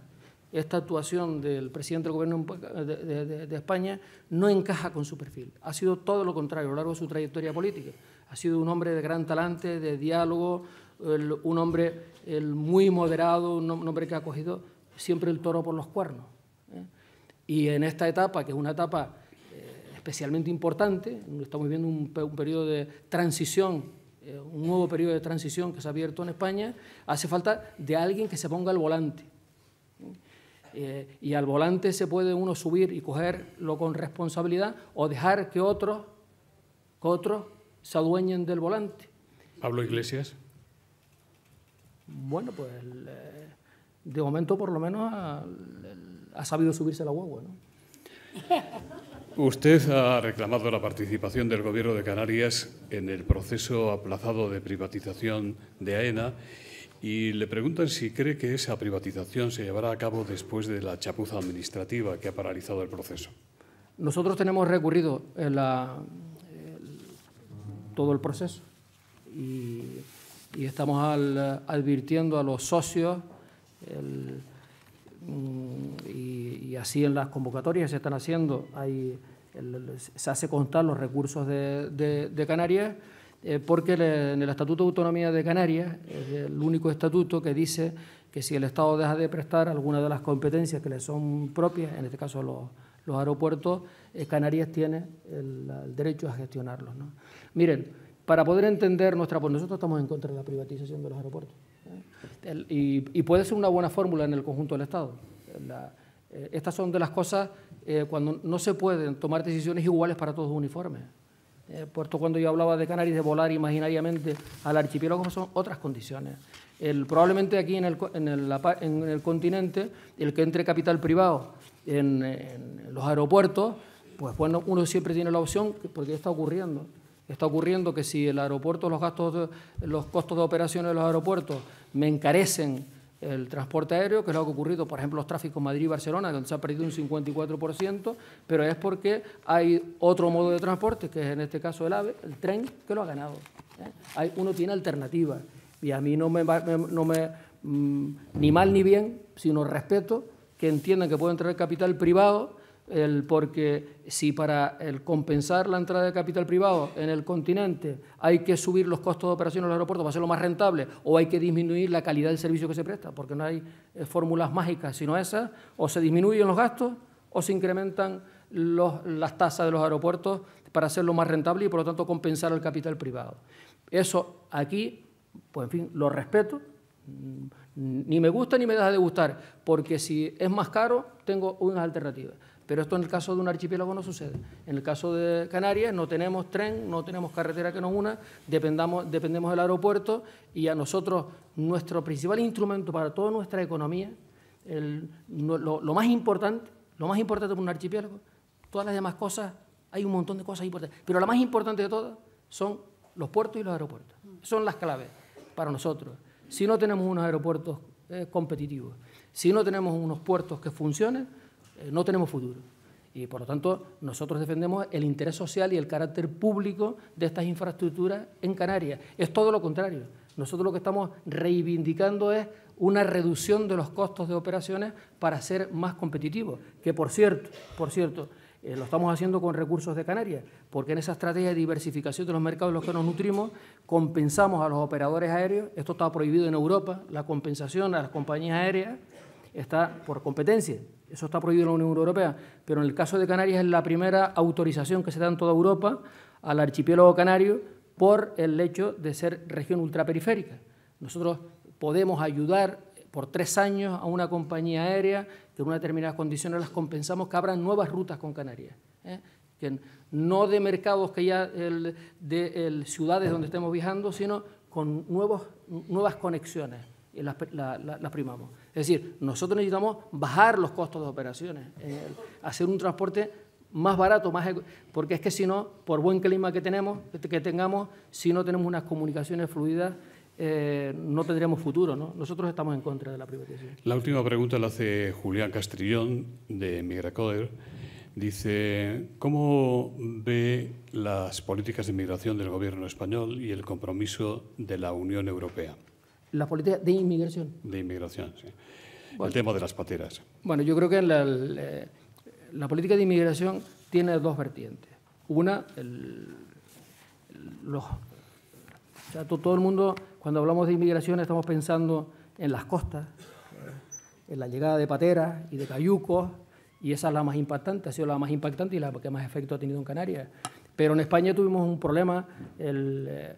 Speaker 3: esta actuación del presidente del Gobierno de España, no encaja con su perfil. Ha sido todo lo contrario a lo largo de su trayectoria política. Ha sido un hombre de gran talante, de diálogo, un hombre muy moderado, un hombre que ha cogido siempre el toro por los cuernos. Y en esta etapa, que es una etapa especialmente importante, estamos viviendo un periodo de transición, un nuevo periodo de transición que se ha abierto en España, hace falta de alguien que se ponga al volante. Y al volante se puede uno subir y cogerlo con responsabilidad, o dejar que otros se adueñen del volante.
Speaker 1: ¿Pablo Iglesias?
Speaker 3: Bueno, pues de momento por lo menos ha sabido subirse la guagua, ¿no?
Speaker 1: Usted ha reclamado la participación del Gobierno de Canarias en el proceso aplazado de privatización de AENA, y le preguntan si cree que esa privatización se llevará a cabo después de la chapuza administrativa que ha paralizado el proceso.
Speaker 3: Nosotros tenemos recurrido todo el proceso y estamos advirtiendo a los socios y así en las convocatorias que se están haciendo se hace constar los recursos de Canarias, porque en el Estatuto de Autonomía de Canarias es el único estatuto que dice que si el Estado deja de prestar alguna de las competencias que le son propias, en este caso los aeropuertos, Canarias tiene el derecho a gestionarlos, ¿no? Miren, para poder entender nosotros estamos en contra de la privatización de los aeropuertos, y puede ser una buena fórmula en el conjunto del Estado. Estas son de las cosas cuando no se pueden tomar decisiones iguales para todos uniformes. Puesto cuando yo hablaba de Canarias, de volar imaginariamente al archipiélago, son otras condiciones. Probablemente aquí en el continente, el que entre capital privado en los aeropuertos, pues bueno, uno siempre tiene la opción, porque está ocurriendo que si el aeropuerto, los costos de operaciones de los aeropuertos me encarecen el transporte aéreo, que es lo que ha ocurrido, por ejemplo, los tráficos Madrid-Barcelona, donde se ha perdido un 54%, pero es porque hay otro modo de transporte, que es en este caso el AVE, el tren, que lo ha ganado. Uno tiene alternativas, y a mí no me ni mal ni bien, sino respeto que entiendan que puede entrar capital privado, porque si para compensar la entrada de capital privado en el continente hay que subir los costos de operación en los aeropuertos para hacerlo más rentable, o hay que disminuir la calidad del servicio que se presta, porque no hay fórmulas mágicas sino esas, o se disminuyen los gastos o se incrementan las tasas de los aeropuertos para hacerlo más rentable y por lo tanto compensar el capital privado. Eso aquí, pues en fin, lo respeto. Ni me gusta ni me deja de gustar, porque si es más caro tengo unas alternativas. Pero esto en el caso de un archipiélago no sucede. En el caso de Canarias no tenemos tren, no tenemos carretera que nos una, dependemos del aeropuerto, y a nosotros nuestro principal instrumento para toda nuestra economía, lo más importante para un archipiélago, todas las demás cosas, hay un montón de cosas importantes, pero la más importante de todas son los puertos y los aeropuertos. Son las claves para nosotros. Si no tenemos unos aeropuertos competitivos, si no tenemos unos puertos que funcionen, no tenemos futuro. Y, por lo tanto, nosotros defendemos el interés social y el carácter público de estas infraestructuras en Canarias. Es todo lo contrario. Nosotros lo que estamos reivindicando es una reducción de los costos de operaciones para ser más competitivos, que, por cierto, lo estamos haciendo con recursos de Canarias, porque en esa estrategia de diversificación de los mercados en los que nos nutrimos, compensamos a los operadores aéreos. Esto está prohibido en Europa, la compensación a las compañías aéreas está por competencia. Eso está prohibido en la Unión Europea, pero en el caso de Canarias es la primera autorización que se da en toda Europa al archipiélago canario por el hecho de ser región ultraperiférica. Nosotros podemos ayudar por 3 años a una compañía aérea que en unas determinadas condiciones las compensamos, que abran nuevas rutas con Canarias, que no de mercados que ya de ciudades donde estemos viajando, sino con nuevas conexiones. Y las primamos. Es decir, nosotros necesitamos bajar los costos de operaciones, hacer un transporte más barato, porque es que si no, por buen clima que tengamos, si no tenemos unas comunicaciones fluidas, no tendríamos futuro, ¿no? Nosotros estamos en contra de la privatización.
Speaker 1: La última pregunta la hace Julián Castrillón, de Migracoder. Dice, ¿cómo ve las políticas de inmigración del Gobierno español y el compromiso de la Unión Europea?
Speaker 3: La política de inmigración.
Speaker 1: De inmigración, sí.
Speaker 3: Bueno,
Speaker 1: el tema de las pateras.
Speaker 3: Bueno, yo creo que la política de inmigración tiene 2 vertientes. Una, todo el mundo, cuando hablamos de inmigración, estamos pensando en las costas, en la llegada de pateras y de cayucos, y esa es la más impactante, ha sido la más impactante y la que más efecto ha tenido en Canarias. Pero en España tuvimos un problema desde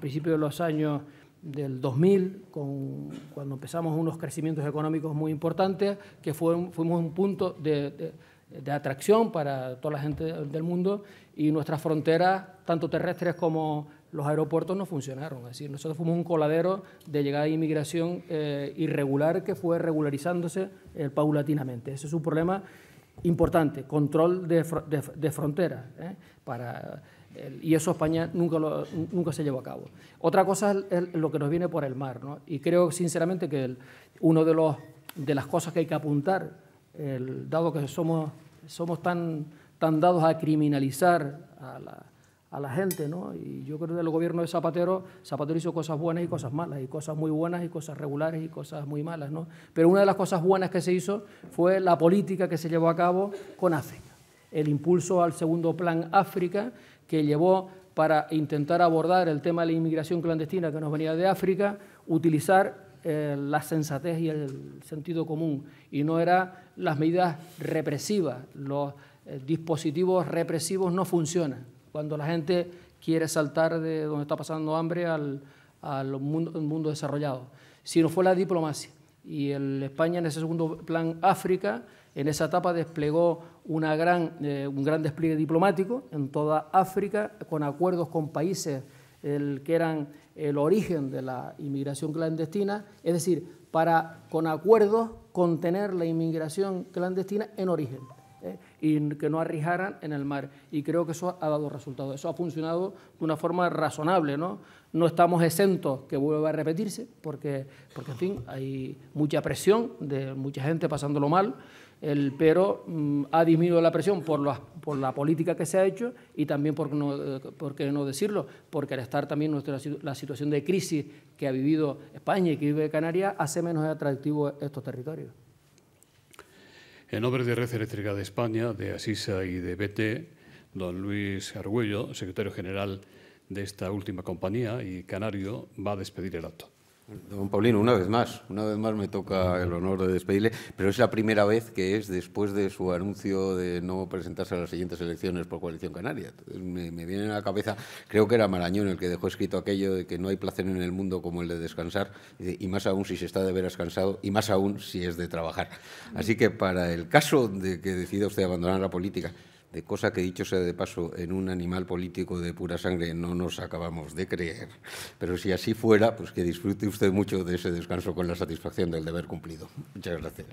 Speaker 3: principios de los años del 2000, cuando empezamos unos crecimientos económicos muy importantes, que fuimos un punto de atracción para toda la gente del mundo, y nuestras fronteras, tanto terrestres como los aeropuertos, no funcionaron. Es decir, nosotros fuimos un coladero de llegada de inmigración irregular que fue regularizándose paulatinamente. Ese es un problema importante, control de fronteras, y eso España nunca se llevó a cabo. Otra cosa es lo que nos viene por el mar, ¿no? Y creo sinceramente que uno de las cosas que hay que apuntar, dado que somos tan dados a criminalizar a la gente, ¿no? Y yo creo que el gobierno de Zapatero hizo cosas buenas y cosas malas, y cosas muy buenas y cosas regulares y cosas muy malas, ¿no? Pero una de las cosas buenas que se hizo fue la política que se llevó a cabo con África, el impulso al segundo plan África, que llevó para intentar abordar el tema de la inmigración clandestina que nos venía de África, utilizar la sensatez y el sentido común, y no eran las medidas represivas. Los dispositivos represivos no funcionan cuando la gente quiere saltar de donde está pasando hambre al mundo desarrollado, sino fue la diplomacia. Y España, en ese segundo plan África, en esa etapa desplegó un gran despliegue diplomático en toda África, con acuerdos con países que eran el origen de la inmigración clandestina, es decir, para con acuerdos contener la inmigración clandestina en origen, y que no arriesgaran en el mar. Y creo que eso ha dado resultados, eso ha funcionado de una forma razonable, ¿no? No estamos exentos que vuelva a repetirse, porque en fin, hay mucha presión de mucha gente pasándolo mal, pero ha disminuido la presión por la política que se ha hecho, y también, por qué no decirlo, porque al estar también la situación de crisis que ha vivido España y que vive Canarias, hace menos atractivos estos territorios.
Speaker 1: En nombre de Red Eléctrica de España, de Asisa y de BT, don Luis Argüello, secretario general de esta última compañía y canario, va a despedir el acto.
Speaker 4: Don Paulino, una vez más me toca el honor de despedirle, pero es la primera vez que es después de su anuncio de no presentarse a las siguientes elecciones por Coalición Canaria. Entonces, me viene a la cabeza, creo que era Marañón el que dejó escrito aquello de que no hay placer en el mundo como el de descansar, y más aún si se está de veras cansado, y más aún si es de trabajar. Así que para el caso de que decida usted abandonar la política, de cosa que, dicho sea de paso, en un animal político de pura sangre no nos acabamos de creer. Pero si así fuera, pues que disfrute usted mucho de ese descanso con la satisfacción del deber cumplido. Muchas gracias.